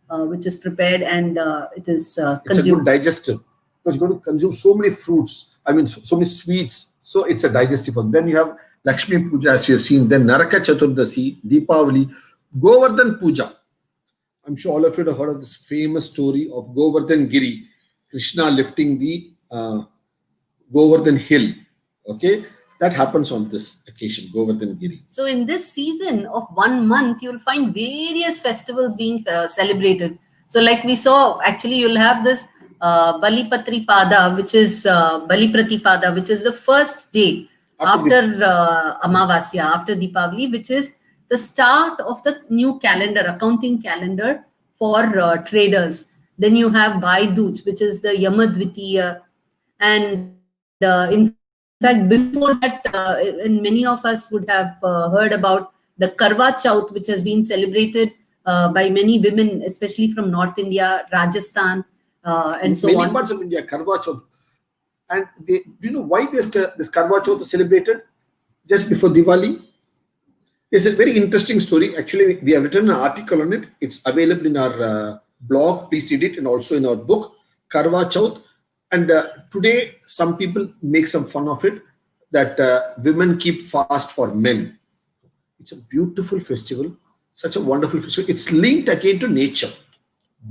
which is prepared, and it is It's a consumed. good digestive because you're going to consume so many fruits. I mean, so many sweets. So it's a digestive one. Then you have Lakshmi Puja, as you have seen. Then Naraka Chaturdasi, Deepavali, Govardhan Puja. I'm sure all of you have heard of this famous story of Govardhan Giri, Krishna lifting the Govardhan hill. Okay, that happens on this occasion, Govardhan Giri. So in this season of 1 month, you'll find various festivals being celebrated. So like we saw, actually you'll have this Bali Patripada, which is Bali Pratipada, which is the first day after Amavasya, after Deepavali, which is the start of the new calendar, accounting calendar for traders. Then you have Bhai Dooj, which is the Yamadvitiya, and in fact, before that, and many of us would have heard about the Karwa Chauth, which has been celebrated by many women, especially from North India, Rajasthan, and so Many on. parts of India, Karwa Chauth. And do you know why this Karwa Chauth is celebrated just before Diwali? It's a very interesting story. Actually, we have written an article on it. It's available in our blog. Please read it, and also in our book, Karwa Chauth. And today, some people make some fun of it, that women keep fast for men. It's a beautiful festival, such a wonderful festival. It's linked again to nature.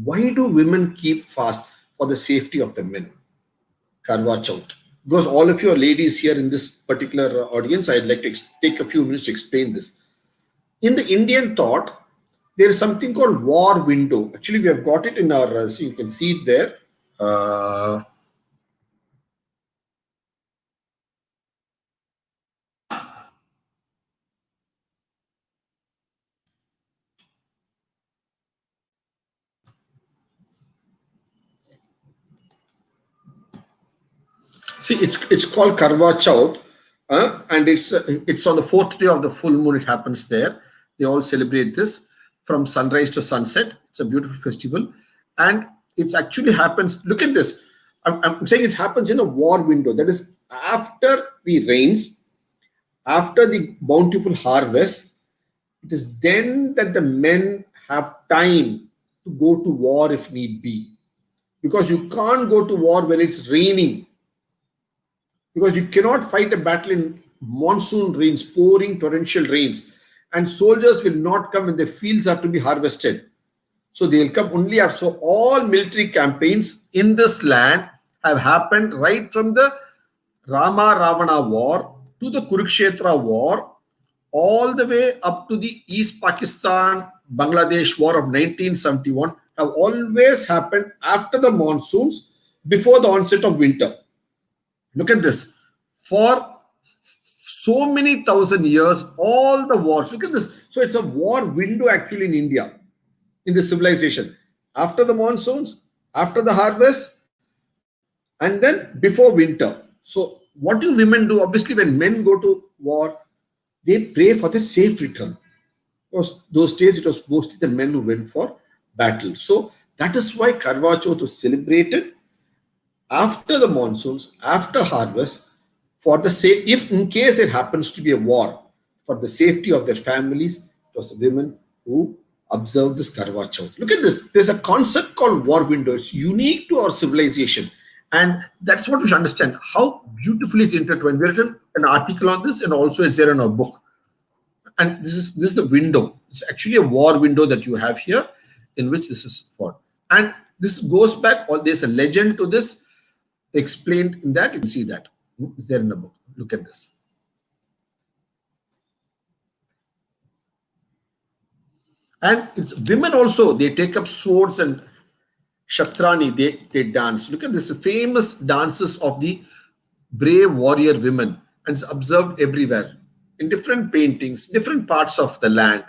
Why do women keep fast? For the safety of the men. Karwa Chauth. Because all of you are ladies here in this particular audience, I'd like to take a few minutes to explain this. In the Indian thought, there is something called war window. Actually, we have got it in our, so you can see it there. See, it's called Karwa Chauth, and it's on the 4th day of the full moon. It happens there. They all celebrate this from sunrise to sunset. It's a beautiful festival, and it actually happens. Look at this. I'm saying it happens in a war window. That is after the rains, after the bountiful harvest. It is then that the men have time to go to war if need be, because you can't go to war when it's raining. Because you cannot fight a battle in monsoon rains, pouring torrential rains, and soldiers will not come when the fields are to be harvested. So they'll come only after. So all military campaigns in this land have happened right from the Rama Ravana war to the Kurukshetra war, all the way up to the East Pakistan Bangladesh war of 1971, have always happened after the monsoons, before the onset of winter. Look at this. For so many thousand years, all the wars. Look at this. So it's a war window actually in India, in the civilization. After the monsoons, after the harvest, and then before winter. So what do women do? Obviously, when men go to war, they pray for the safe return. those days it was mostly the men who went for battle. So that is why Karwa Chauth was celebrated after the monsoons, after harvest, for the sake, if in case there happens to be a war, for the safety of their families. It was the women who observed this Karwa Chauth. Look at this. There's a concept called war window. It's unique to our civilization. And that's what we should understand, how beautifully it's intertwined. We've written an article on this, and also it's there in our book. And this is the window. It's actually a war window that you have here, in which this is for. And this goes back, or there's a legend to this explained in that. You can see that. It's there in the book. Look at this. And it's women also, they take up swords and shatrani, they dance. Look at this famous dances of the brave warrior women, and it's observed everywhere in different paintings, different parts of the land.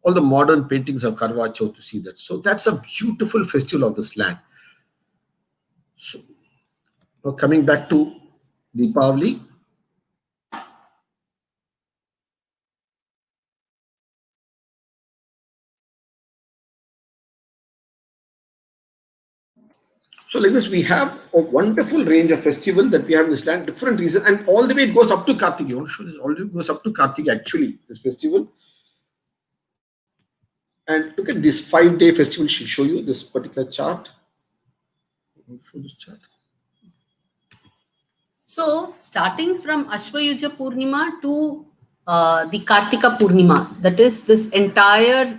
All the modern paintings of Karwa Chauth to see that. So that's a beautiful festival of this land. So now coming back to Deepavali. So like this, we have a wonderful range of festival that we have in this land, different reasons, and all the way it goes up to Kartik. You want to show this? All the way goes up to Kartik actually, this festival. And look at this 5-day festival. She'll show you this particular chart. Show this chart. So, starting from Ashwayuja Purnima to the Kartika Purnima, that is this entire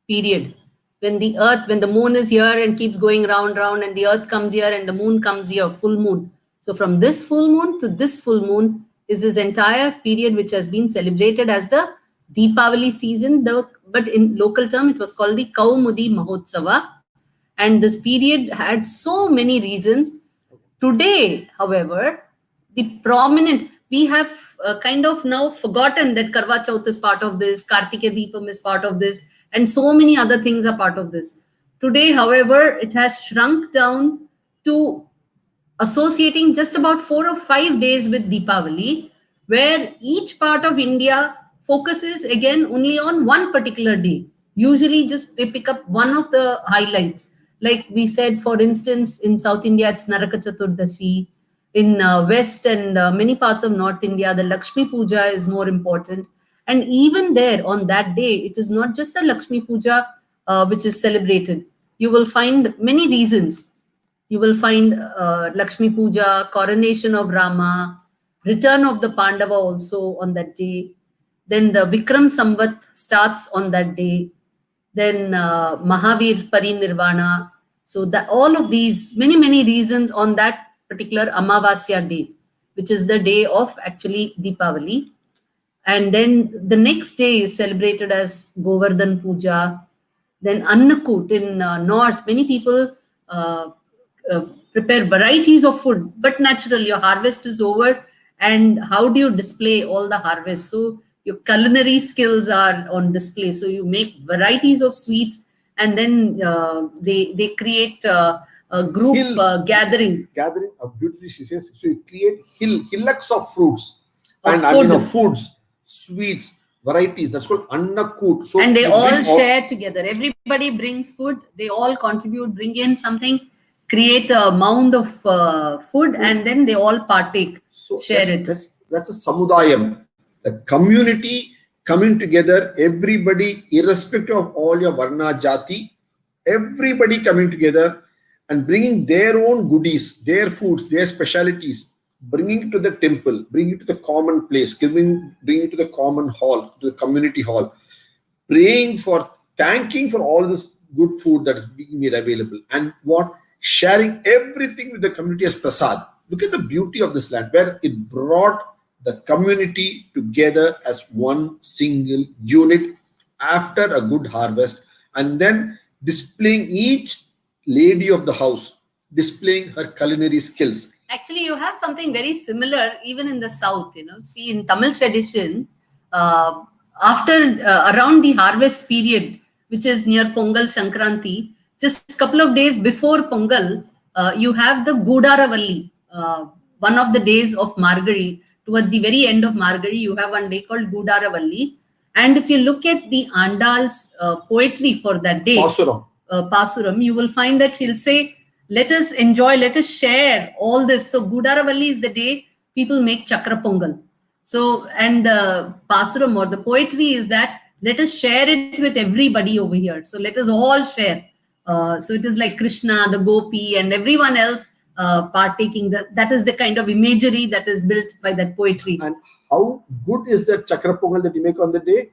period when the moon is here and keeps going round, and the earth comes here and the moon comes here, full moon. So, from this full moon to this full moon is this entire period which has been celebrated as the Deepavali season, but in local term it was called the Kaumudi Mahotsava. And this period had so many reasons. Today, however, the prominent, we have kind of now forgotten that Karwa Chauth is part of this, Kartike Deepam is part of this, and so many other things are part of this. Today, however, it has shrunk down to associating just about 4 or 5 days with Deepavali, where each part of India focuses again only on one particular day. Usually just they pick up one of the highlights. Like we said, for instance, in South India, it's Naraka Chaturdashi. In West and many parts of North India, the Lakshmi Puja is more important. And even there, on that day, it is not just the Lakshmi Puja which is celebrated. You will find many reasons. You will find Lakshmi Puja, coronation of Rama, return of the Pandava also on that day. Then the Vikram Samvat starts on that day. Then Mahavir Parinirvana. So that all of these, many reasons on that particular Amavasya day, which is the day of actually Deepavali. And then the next day is celebrated as Govardhan Puja. Then Annakut in North, many people prepare varieties of food, but naturally your harvest is over, and how do you display all the harvest? So your culinary skills are on display. So you make varieties of sweets, and then they create a group gathering. Gathering of beautifully, she says. So you create hillocks of fruits Of and food. foods, sweets, varieties. That's called annakut. So And they you all bring share together. Everybody brings food. They all contribute, bring in something, create a mound of food, and then they all partake, So share it. That's a samudayam, the community coming together, everybody, irrespective of all your varna jati, everybody coming together and bringing their own goodies, their foods, their specialities, bringing it to the temple, bringing it to the common place, bringing it to the common hall, to the community hall, praying for, thanking for all this good food that is being made available, and sharing everything with the community as prasad. Look at the beauty of this land, where it brought the community together as one single unit after a good harvest, and then displaying each lady of the house, displaying her culinary skills. Actually, you have something very similar even in the south. See, in Tamil tradition, after around the harvest period, which is near Pongal Sankranti, just a couple of days before Pongal, you have the Gudaravalli, one of the days of Margari. Towards the very end of Margari, you have one day called Gudaravalli, And if you look at the Andal's poetry for that day, Pasuram. Pasuram, you will find that she'll say, let us enjoy, let us share all this. So Gudaravalli is the day people make Chakra Pongal. So, and the Pasuram or the poetry is that let us share it with everybody over here. So let us all share. So it is like Krishna, the Gopi, and everyone else partaking. That is the kind of imagery that is built by that poetry. And how good is that Chakra Pongal that you make on the day?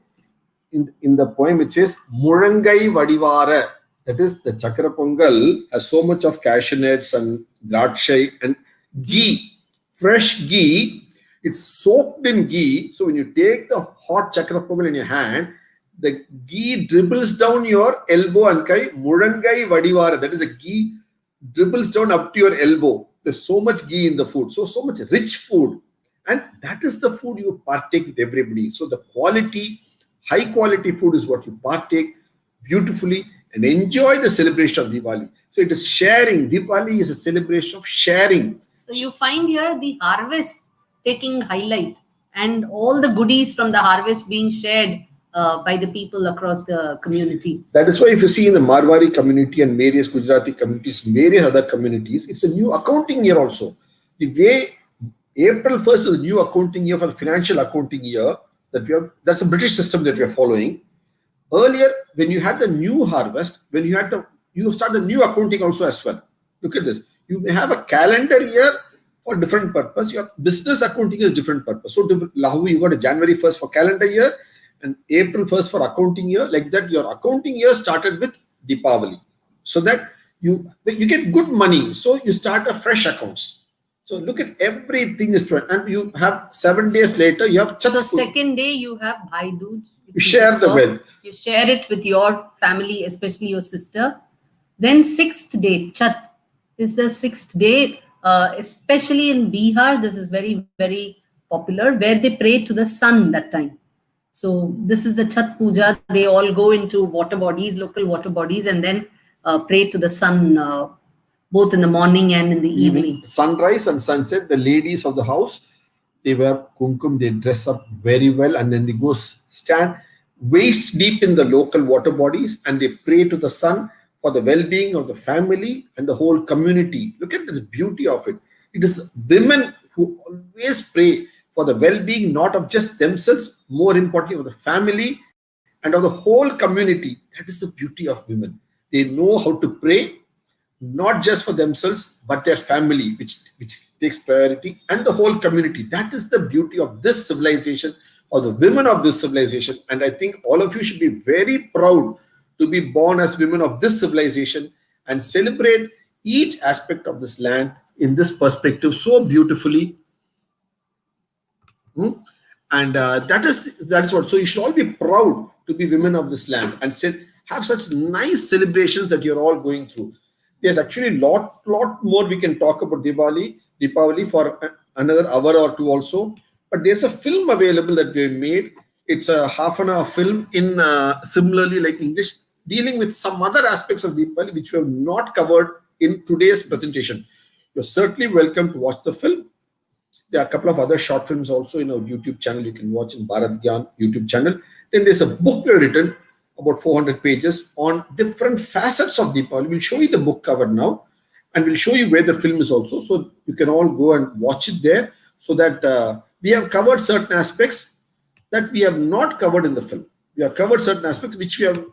In the poem, it says, Murangai Vadivara. That is, the Chakra Pongal has so much of cashew nuts and drakshai and ghee, fresh ghee. It's soaked in ghee. So when you take the hot Chakra Pongal in your hand, the ghee dribbles down your elbow and kai, Murangai Vadivara. That is, a ghee dribbles down up to your elbow. There's so much ghee in the food. So much rich food. And that is the food you partake with everybody. So the quality, high quality food is what you partake beautifully and enjoy the celebration of Diwali. So it is sharing. Diwali is a celebration of sharing. So you find here the harvest taking highlight and all the goodies from the harvest being shared by the people across the community. That is why if you see in the Marwari community and various Gujarati communities, various other communities, it's a new accounting year also. The way April 1st is a new accounting year for the financial accounting year that we have. That's a British system that we are following. Earlier, when you had the new harvest, when you had you start the new accounting also as well. Look at this. You may have a calendar year for different purpose. Your business accounting is different purpose. So Lahu, you got a January 1st for calendar year and April 1st for accounting year. Like that, your accounting year started with Deepavali. So that you get good money. So you start a fresh accounts. So look at everything is true. And you have 7 days later, you have Chat So Puja. second day you have Bhai Dooj. You share the wealth. You share it with your family, especially your sister. Then sixth day, Chat is the sixth day, especially in Bihar. This is very, very popular, where they pray to the sun that time. So this is the Chat Puja. They all go into water bodies, local water bodies, and then pray to the sun, both in the morning and in the evening. Sunrise and sunset, the ladies of the house, they wear kumkum, they dress up very well, and then they go stand waist deep in the local water bodies and they pray to the sun for the well-being of the family and the whole community. Look at the beauty of it. It is women who always pray for the well-being, not of just themselves, more importantly of the family and of the whole community. That is the beauty of women. They know how to pray, not just for themselves, but their family, which takes priority, and the whole community. That is the beauty of this civilization, or the women of this civilization. And I think all of you should be very proud to be born as women of this civilization and celebrate each aspect of this land in this perspective so beautifully. And that is what. So you should all be proud to be women of this land and have such nice celebrations that you're all going through. There's actually lot more we can talk about Deepavali for another hour or two also. But there's a film available that they made. It's a half-an-hour film in similarly like English, dealing with some other aspects of Deepavali which we have not covered in today's presentation. You're certainly welcome to watch the film. There are a couple of other short films also in our YouTube channel. You can watch in Bharat Gyan YouTube channel. Then there's a book we've written, about 400 pages, on different facets of Deepavali. We'll show you the book cover now, and we'll show you where the film is also, so you can all go and watch it there, so that we have covered certain aspects that we have not covered in the film. We have covered certain aspects which we have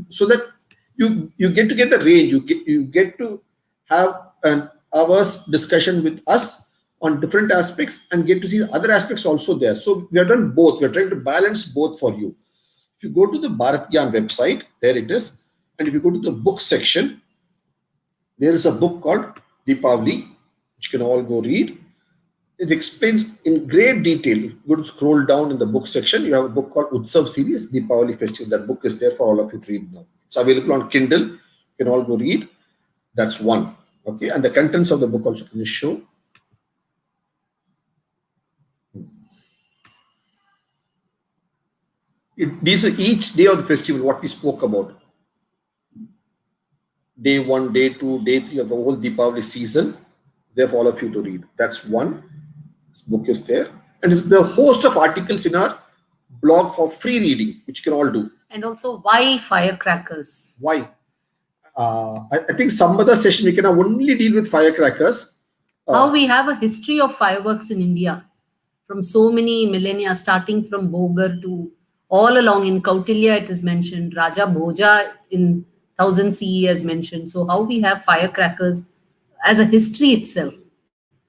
so that you get to get the range. You get to have an hour's discussion with us on different aspects and get to see the other aspects also there. So we have done both. We are trying to balance both for you. If you go to the Bharat Gyan website, there it is. And if you go to the book section, there is a book called Deepavali, which you can all go read. It explains in great detail. If you go to scroll down in the book section, you have a book called Utsav series, Deepavali Festival. That book is there for all of you to read now. It's available on Kindle. You can all go read. That's one. Okay. And the contents of the book also can you show. These are each day of the festival, what we spoke about. Day 1, day 2, day 3 of the whole Deepavali season. There for all of you to read. That's one. This book is there. And there are a host of articles in our blog for free reading, which you can all do. And also, why firecrackers? Why? I think some other session we can only deal with firecrackers. How we have a history of fireworks in India from so many millennia, starting from Bogar to all along in Kautilya, it is mentioned. Raja Bhoja in 1000 CE is mentioned. So, how we have firecrackers as a history itself.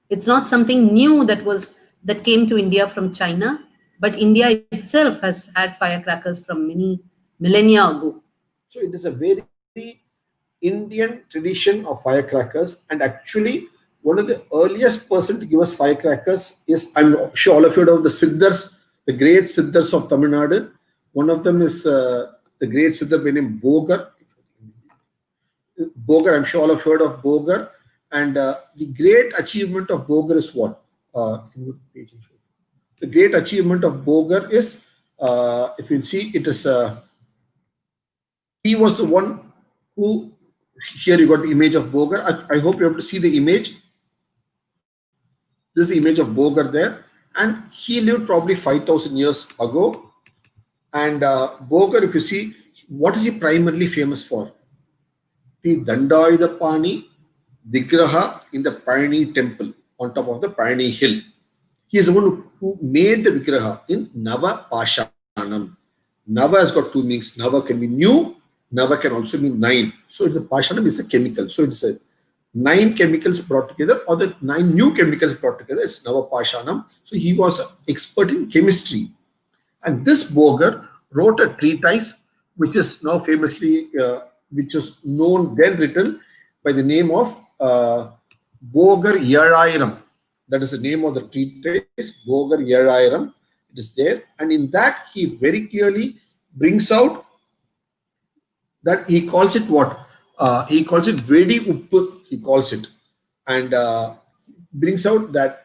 It's not something new that came to India from China, but India itself has had firecrackers from many millennia ago. So it is a very Indian tradition of firecrackers, and actually one of the earliest person to give us firecrackers is, I'm sure all of you know the Siddhars, the great Siddhars of Tamil Nadu. One of them is the great Siddhar by name Bogar. Bogar, I'm sure all of you heard of Bogar. And the great achievement of Bogar is what? The great achievement of Bogar is, if you see, it is, he was the one who, here you got the image of Bogar. I hope you're able to see the image. This is the image of Bogar there. And he lived probably 5,000 years ago. And Bogar, if you see, what is he primarily famous for? The Dandayudapani Vigraha in the Payani temple on top of the Payani hill. He is the one who made the Vigraha in Nava Pashanam. Nava has got two meanings. Nava can be new. Nava can also mean 9. So it's the Pashanam is the chemical. So it's a 9 chemicals brought together, or the 9 new chemicals brought together. It's Nava Pashanam. So he was an expert in chemistry. And this Bogar wrote a treatise, which is now famously, which is known, then written by the name of Bogar Yarayiram. That is the name of the treatise, Bogar Yarayiram. It is there. And in that, he very clearly brings out that he calls it what? He calls it Vedi Uppu, he calls it. And brings out that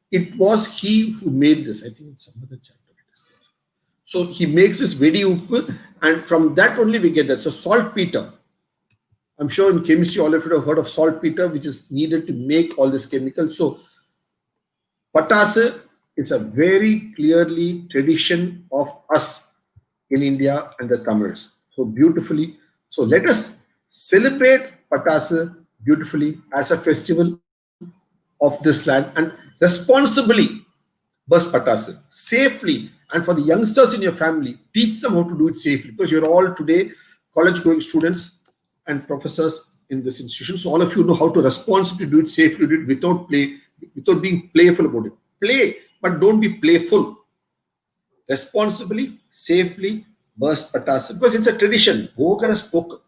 it was he who made this. I think it's some other chapter. So he makes this Vedi Uppu, and from that only we get that. So saltpeter. I'm sure in chemistry, all of you have heard of saltpeter, which is needed to make all this chemical. So Patasa is a very clearly tradition of us in India and the Tamils. So beautifully. So let us celebrate Patasa beautifully as a festival of this land and responsibly burst Patasa safely. And for the youngsters in your family, teach them how to do it safely, because you're all today college-going students and professors in this institution. So all of you know how to responsibly do it safely, do it without play, without being playful about it. Play, but don't be playful. Responsibly, safely burst Patasa, because it's a tradition. Bogar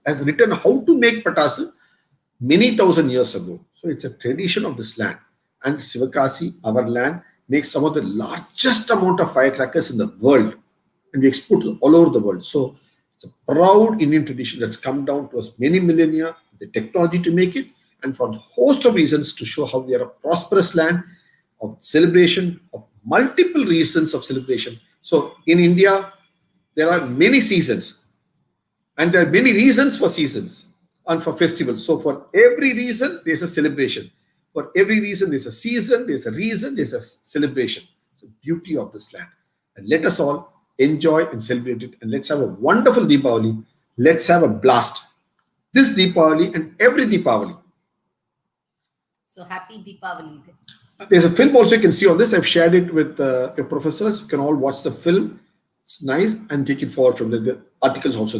has written how to make Patasa many thousand years ago. So it's a tradition of this land. And Sivakasi, our land, makes some of the largest amount of firecrackers in the world, and we export all over the world. So it's a proud Indian tradition that's come down to us many millennia, the technology to make it, and for a host of reasons to show how we are a prosperous land of celebration, of multiple reasons of celebration. So in India, there are many seasons, and there are many reasons for seasons and for festivals. So for every reason, there's a celebration. For every reason, there's a season, there's a reason, there's a celebration. It's the beauty of this land. And let us all enjoy and celebrate it. And let's have a wonderful Deepavali. Let's have a blast. This Deepavali and every Deepavali. So happy Deepavali. There's a film also you can see on this. I've shared it with your professors. You can all watch the film. It's nice, and take it forward from the articles also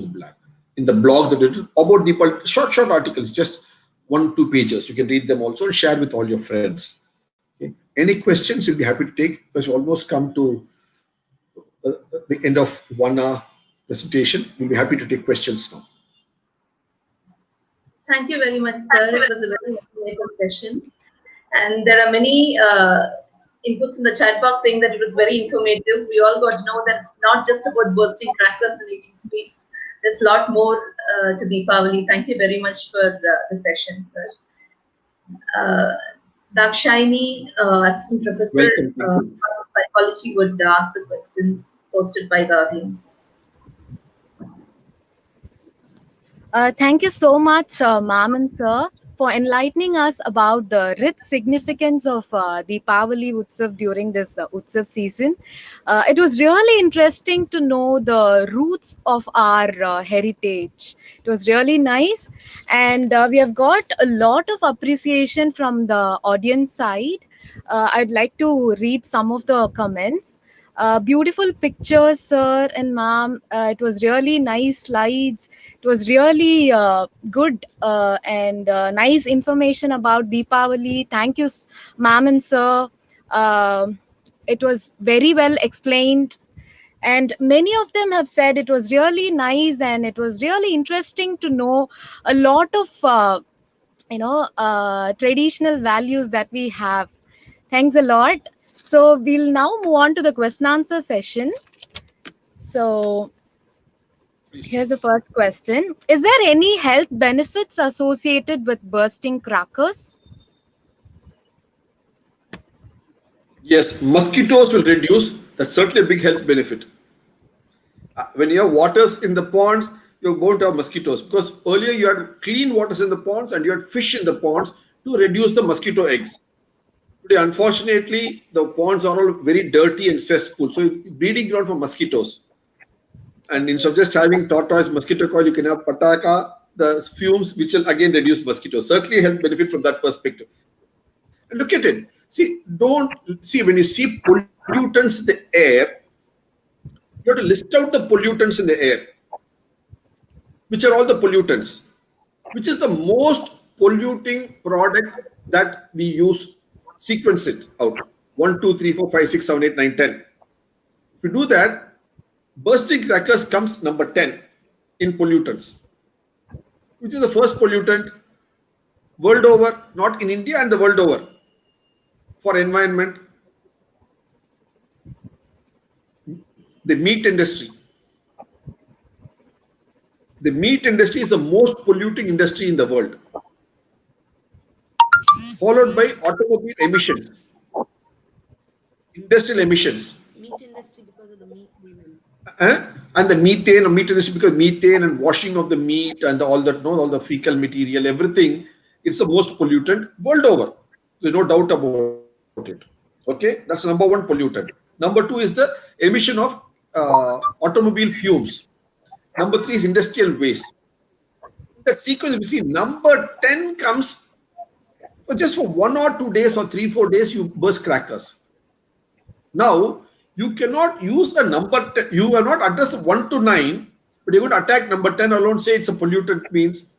in the blog that did about Deepavali. Short articles, just 1-2 pages. You can read them also and share with all your friends. Okay. Any questions you'll be happy to take, because we almost come to the end of 1 hour presentation. We'll be happy to take questions now. Thank you very much, sir. It was a very informative session. And there are many inputs in the chat box saying that it was very informative. We all got to know that it's not just about bursting crackers and eating sweets. There's a lot more to Deepavali. Thank you very much for the session, sir. Dakshayani, Assistant Professor of Psychology, would ask the questions posted by the audience. Thank you so much, ma'am and sir. for enlightening us about the rich significance of Deepavali Utsav during this Utsav season. It was really interesting to know the roots of our heritage. It was really nice, and we have got a lot of appreciation from the audience side. I'd like to read some of the comments. Beautiful pictures, sir and ma'am. It was really nice slides. It was really good and nice information about Deepavali. Thank you, ma'am and sir. It was very well explained. And many of them have said it was really nice and it was really interesting to know a lot of traditional values that we have. Thanks a lot. So we'll now move on to the question answer session. So here's the first question. Is there any health benefits associated with bursting crackers? Yes, mosquitoes will reduce. That's certainly a big health benefit. When you have waters in the ponds, you're going to have mosquitoes because earlier you had clean waters in the ponds and you had fish in the ponds to reduce the mosquito eggs. Today, unfortunately, the ponds are all very dirty and cesspool, so breeding ground for mosquitoes. And instead of just having tortoise mosquito coil, you can have pataka, the fumes, which will again reduce mosquitoes. Certainly, health benefit from that perspective. And look at it. When you see pollutants in the air, you have to list out the pollutants in the air. Which are all the pollutants? Which is the most polluting product that we use? Sequence it out. 1, 2, 3, 4, 5, 6, 7, 8, 9, 10. If you do that, bursting crackers comes number 10 in pollutants. Which is the first pollutant world over, not in India and the world over, for environment? The meat industry. The meat industry is the most polluting industry in the world, followed by automobile emissions, industrial emissions. Meat industry because of the meat. And the methane, meat industry because methane and washing of the meat and all the fecal material, everything, it's the most pollutant world over. There's no doubt about it. Okay, that's number one pollutant. Number two is the emission of automobile fumes. Number three is industrial waste. That sequence, we see number 10 comes just for 1 or 2 days or 3, 4 days, you burst crackers. Now, you cannot use the number 10, you are not addressed 1 to 9, but you're going to attack number 10 alone, say it's a pollutant. Means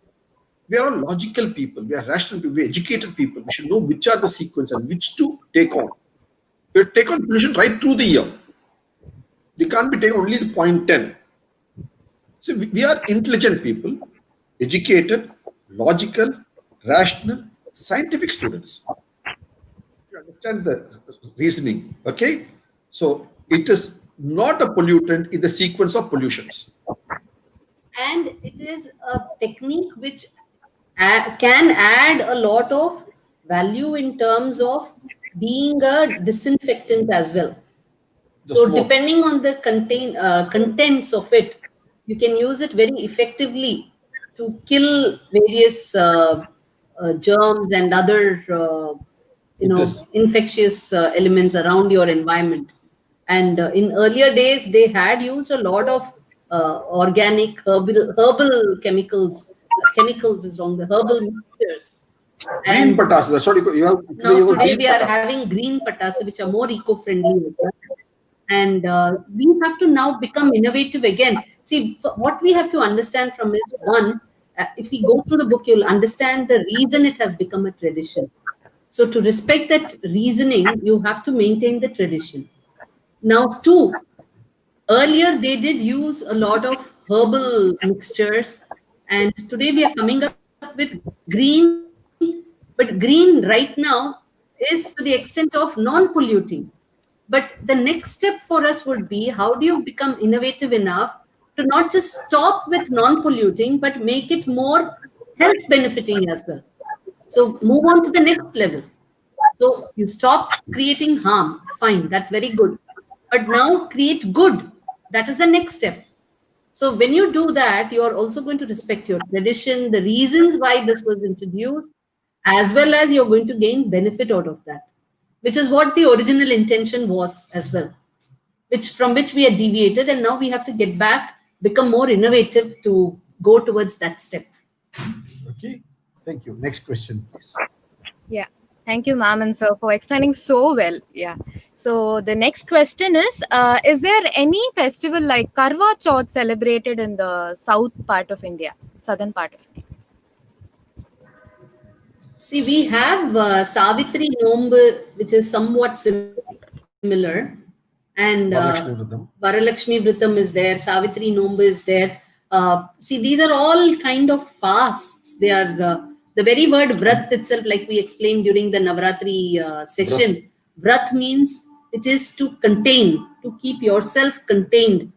we are all logical people, we are rational people, we are educated people. We should know which are the sequence and which to take on. You take on pollution right through the year. You can't be taking only the point 10. So we are intelligent people, educated, logical, rational, scientific students. You understand the reasoning, okay? So it is not a pollutant in the sequence of pollutions. And it is a technique which can add a lot of value in terms of being a disinfectant as well. So depending on the contents of it, you can use it very effectively to kill various germs and other infectious elements around your environment. And in earlier days, they had used a lot of organic herbal chemicals. Chemicals is wrong. The herbal mixtures. Green patasa. That's what you have. Now today we are having green patasa, which are more eco-friendly. And we have to now become innovative again. See, what we have to understand from is one, if we go through the book, you'll understand the reason it has become a tradition. So to respect that reasoning, you have to maintain the tradition. Now, two, earlier they did use a lot of herbal mixtures, and today we are coming up with green, but green right now is to the extent of non-polluting. But the next step for us would be, how do you become innovative enough to not just stop with non-polluting, but make it more health benefiting as well? So move on to the next level. So you stop creating harm, fine, that's very good. But now create good. That is the next step. So when you do that, you are also going to respect your tradition, the reasons why this was introduced, as well as you're going to gain benefit out of that, which is what the original intention was as well, from which we had deviated, and now we have to get back, become more innovative to go towards that step. Okay, thank you. Next question, please. Yeah. Thank you, ma'am and sir, for explaining so well. Yeah. So the next question is there any festival like Karwa Chauth celebrated in the south part of India, southern part of India? See, we have Savitri Nombu, which is somewhat similar, and Varalakshmi Vratam. Varalakshmi Vratam is there, Savitri Nombu is there. See, these are all kind of fasts. They are the very word vrat itself, like we explained during the Navratri session. Vrat means it is to contain, to keep yourself contained.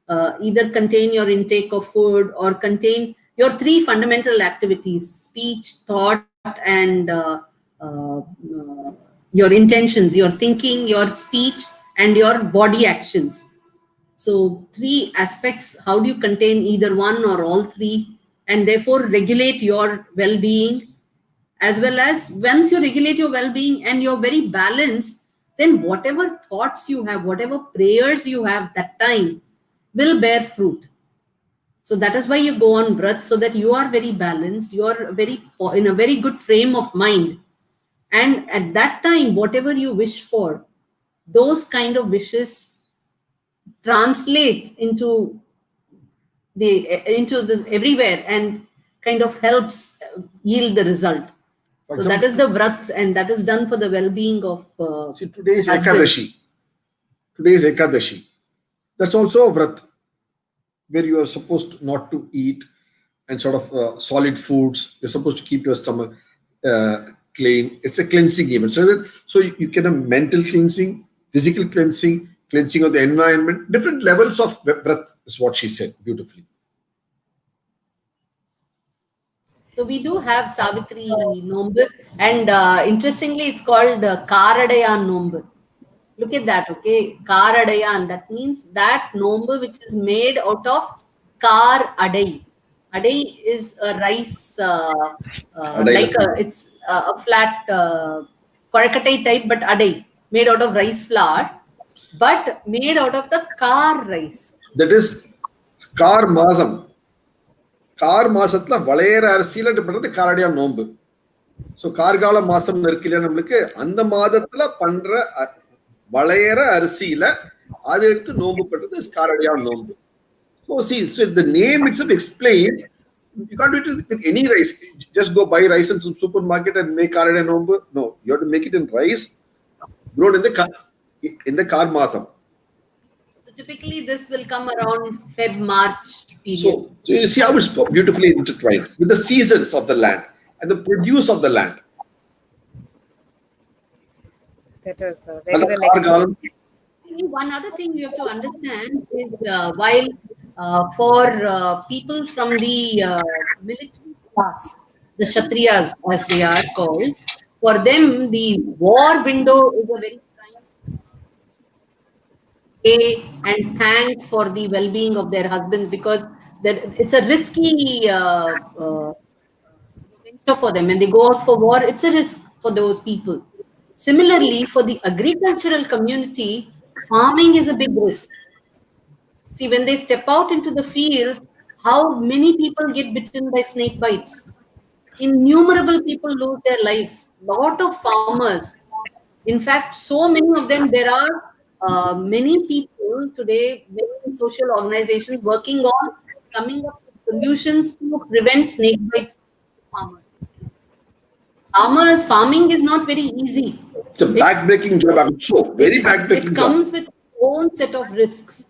Either contain your intake of food or contain your three fundamental activities: speech, thought, and your intentions, your thinking, your speech, and your body actions. So three aspects: how do you contain either one or all three, and therefore regulate your well-being, as well as once you regulate your well-being and you're very balanced, then whatever thoughts you have, whatever prayers you have that time will bear fruit. So that is why you go on vrat, so that you are very balanced, you are in a very good frame of mind. And at that time, whatever you wish for, those kind of wishes translate into this everywhere and kind of helps yield the result. So that is the vrat, and that is done for the well-being of See, today is husbands. Ekadashi. Today is Ekadashi. That's also a vrat, where you are supposed not to eat and sort of solid foods. You're supposed to keep your stomach clean. It's a cleansing event. So you can have mental cleansing, physical cleansing, cleansing of the environment. Different levels of vrat is what she said beautifully. So we do have Savitri Nombu, and interestingly, it's called Karadayan Nombu. Look at that, okay? Karadayan, that means that Nombu which is made out of Kar Adai. Adai is a rice, Adai. it's a flat Korakatai type, but Adai, made out of rice flour, but made out of the Kar rice. That is Kar Masam. Car மாசத்துல வளையற அரிசியில பண்றது காரடியா நோன்பு. So கார்கால மாசம் இருக்கு இல்லையா நம்மளுக்கு, அந்த மாதத்துல பண்ற வளையற அரிசியில அதை எடுத்து நோன்பு பண்றது காரடியா நோன்பு. So the name itself explains you can't do it with any rice. Just go buy rice in some supermarket and make karadiya nombu. No, you have to make it in rice grown in the kar matham. So typically this will come around Feb-March period. So you see how it's beautifully intertwined with the seasons of the land and the produce of the land. That is very well explained. One other thing you have to understand is while for people from the military class, the Kshatriyas as they are called, for them the war window is a very prime day and thank for the well-being of their husbands, because it's a risky venture for them. When they go out for war, it's a risk for those people. Similarly, for the agricultural community, farming is a big risk. See, when they step out into the fields, how many people get bitten by snake bites? Innumerable people lose their lives. Lot of farmers. In fact, so many of them, there are many people today, many social organizations working on coming up with solutions to prevent snake bites for farmers. Farming is not very easy. It's a back-breaking job, I'm so very back-breaking job. It comes with its own set of risks.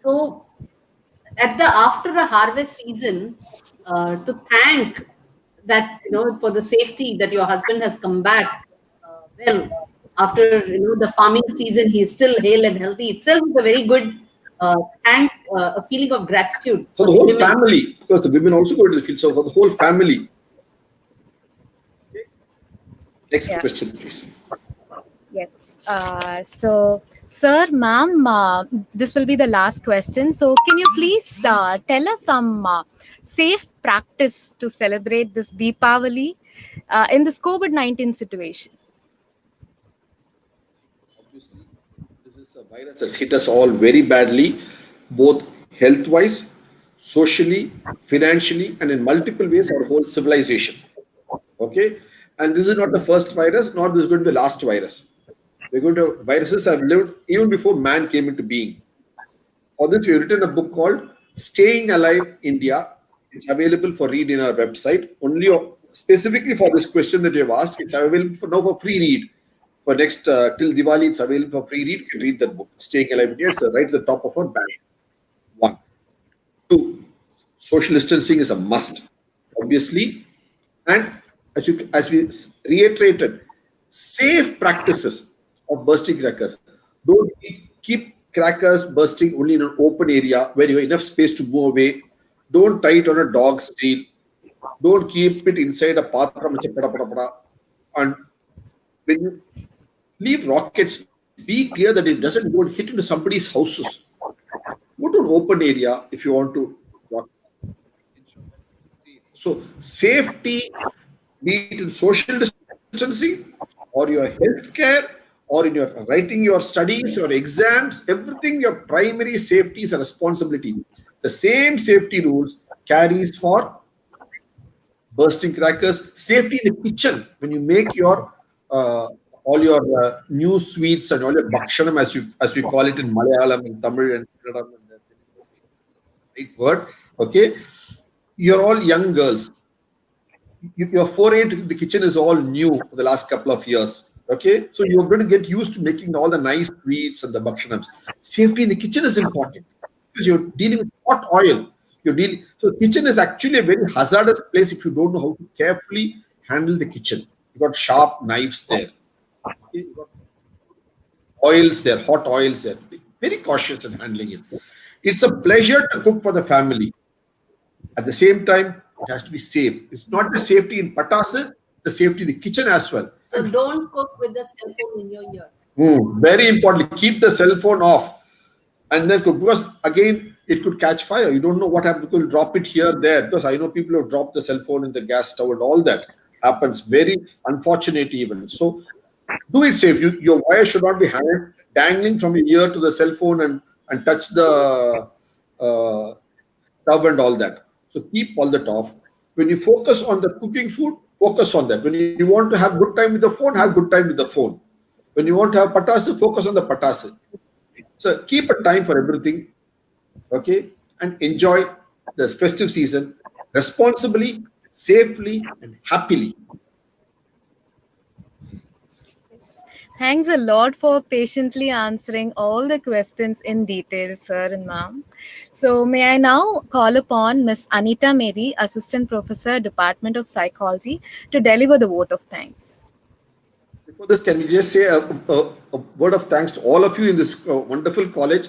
So, after a harvest season, to thank that, for the safety that your husband has come back well after the farming season, he is still hale and healthy. Itself is a very good a feeling of gratitude for the whole family, because the women also go to the field. So for the whole family. Next question, please. Yes. So, sir, ma'am, this will be the last question. So, can you please tell us some safe practice to celebrate this Deepavali in this COVID-19 situation? Obviously, this is a virus that's hit us all very badly, both health-wise, socially, financially, and in multiple ways, our whole civilization. Okay? And this is not the first virus, nor this is going to be the last virus. Viruses have lived even before man came into being. For this, we have written a book called Staying Alive India. It's available for read in our website. Only specifically for this question that you have asked, it's available for now for free read. For next till Diwali, it's available for free read. You can read that book, Staying Alive India. It's right at the top of our banner. 1. 2. Social distancing is a must, obviously. And as we reiterated, safe practices of bursting crackers. Don't keep crackers bursting only in an open area where you have enough space to move away. Don't tie it on a dog's tail. Don't keep it inside a patram. And when you leave rockets, be clear that it doesn't go and hit into somebody's houses. Go to an open area if you want to rock. So safety, be it in social distancing or your healthcare or in your writing your studies, your exams, everything, your primary safety is a responsibility. The same safety rules carries for bursting crackers. Safety in the kitchen when you make your all your new sweets and all your bhakshanam, as we call it in Malayalam and Tamil and Kannada, right word. Okay, you're all young girls. Your foray into the kitchen is all new for the last couple of years. Okay, so you're going to get used to making all the nice sweets and the bhakshanams. Safety in the kitchen is important because you're dealing with hot oil. So kitchen is actually a very hazardous place if you don't know how to carefully handle the kitchen. You got sharp knives there. Okay? You got oils there, hot oils there. Be very cautious in handling it. It's a pleasure to cook for the family. At the same time, it has to be safe. It's not the safety in patasa, the safety in the kitchen as well. So don't cook with the cell phone in your ear. Very important. Keep the cell phone off and then cook, because again, it could catch fire. You don't know what happens. You could drop it here, there. Because I know people have dropped the cell phone in the gas stove and all that happens. Very unfortunate even. So do it safe. Your wire should not be dangling from your ear to the cell phone and touch the stove and all that. So keep all that off. When you focus on the cooking food, focus on that. When you want to have good time with the phone, have good time with the phone. When you want to have patasa, focus on the patasa. So keep a time for everything, okay? And enjoy the festive season responsibly, safely, and happily. Thanks a lot for patiently answering all the questions in detail, sir and ma'am. So may I now call upon Miss Anita Mary, Assistant Professor, Department of Psychology, to deliver the vote of thanks. Before this, can we just say a word of thanks to all of you in this wonderful college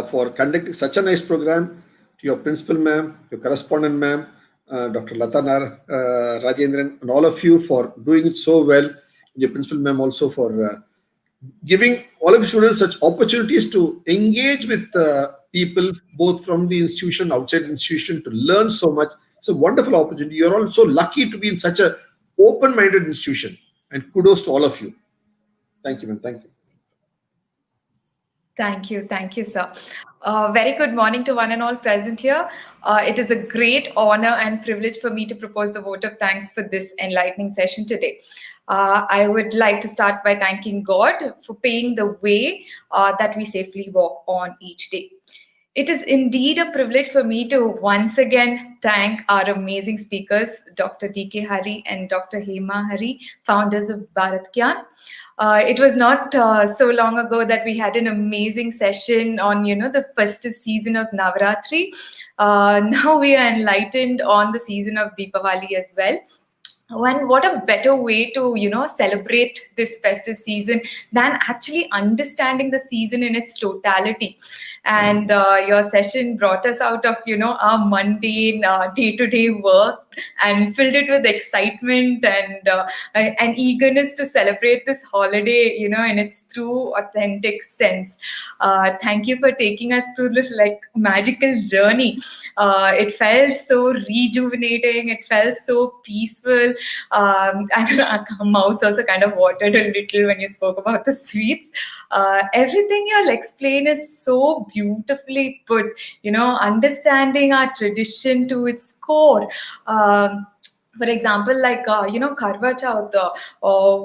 for conducting such a nice program, to your principal ma'am, your correspondent ma'am, Dr. Lata Rajendran, and all of you for doing it so well. Your principal ma'am also for giving all of the students such opportunities to engage with people both from the institution, outside the institution, to learn so much. It's a wonderful opportunity. You're all so lucky to be in such a open-minded institution, and kudos to all of you. Thank you, ma'am. Thank you. Thank you, sir. Very good morning to one and all present here. It is a great honor and privilege for me to propose the vote of thanks for this enlightening session today. I would like to start by thanking God for paving the way that we safely walk on each day. It is indeed a privilege for me to once again thank our amazing speakers, Dr. D.K. Hari and Dr. Hema Hari, founders of Bharat Gyan. It was not so long ago that we had an amazing session on, the festive season of Navaratri. Now we are enlightened on the season of Deepavali as well. And what a better way to, celebrate this festive season than actually understanding the season in its totality. And your session brought us out of, our mundane day-to-day work and filled it with excitement and eagerness to celebrate this holiday, in its true, authentic sense. Thank you for taking us through this like magical journey. It felt so rejuvenating. It felt so peaceful. And our mouths also kind of watered a little when you spoke about the sweets. Everything you'll explain is so beautifully put, understanding our tradition to its core. For example, like, Karwa Chauth,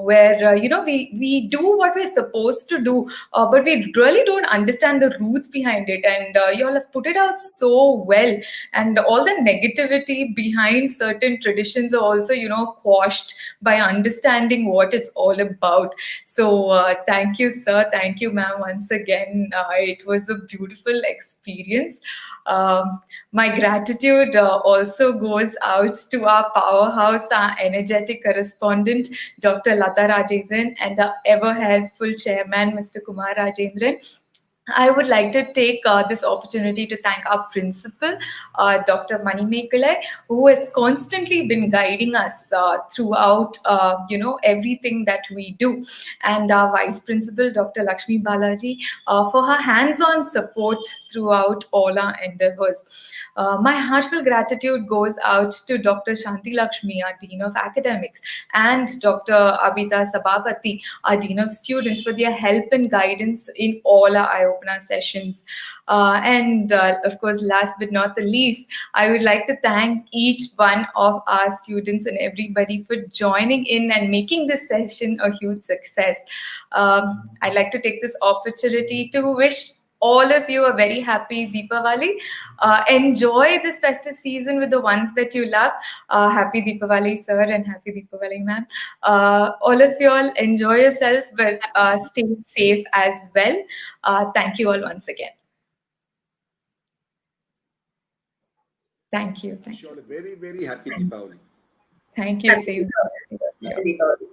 where, we do what we're supposed to do, but we really don't understand the roots behind it. And you all have put it out so well. And all the negativity behind certain traditions are also, quashed by understanding what it's all about. So thank you, sir. Thank you, ma'am, once again. It was a beautiful experience. My gratitude also goes out to our powerhouse, our energetic correspondent, Dr. Lata Rajendran, and our ever helpful chairman, Mr. Kumar Rajendran. I would like to take this opportunity to thank our principal, Dr. Mani Mekalai, who has constantly been guiding us throughout, everything that we do, and our vice principal, Dr. Lakshmi Balaji, for her hands-on support throughout all our endeavors. My heartfelt gratitude goes out to Dr. Shanti Lakshmi, our Dean of Academics, and Dr. Abhita Sabapati, our Dean of Students, for their help and guidance in all our eye-opener sessions. And of course, last but not the least, I would like to thank each one of our students and everybody for joining in and making this session a huge success. I'd like to take this opportunity to wish all of you a very happy Deepavali. Enjoy this festive season with the ones that you love. Happy Deepavali, sir, and happy Deepavali, ma'am. All of you all enjoy yourselves, but stay safe as well. Thank you all once again. Thank you. Wish you all a very, very happy Deepavali. Thank you. Thank you. Same. Happy Diwali.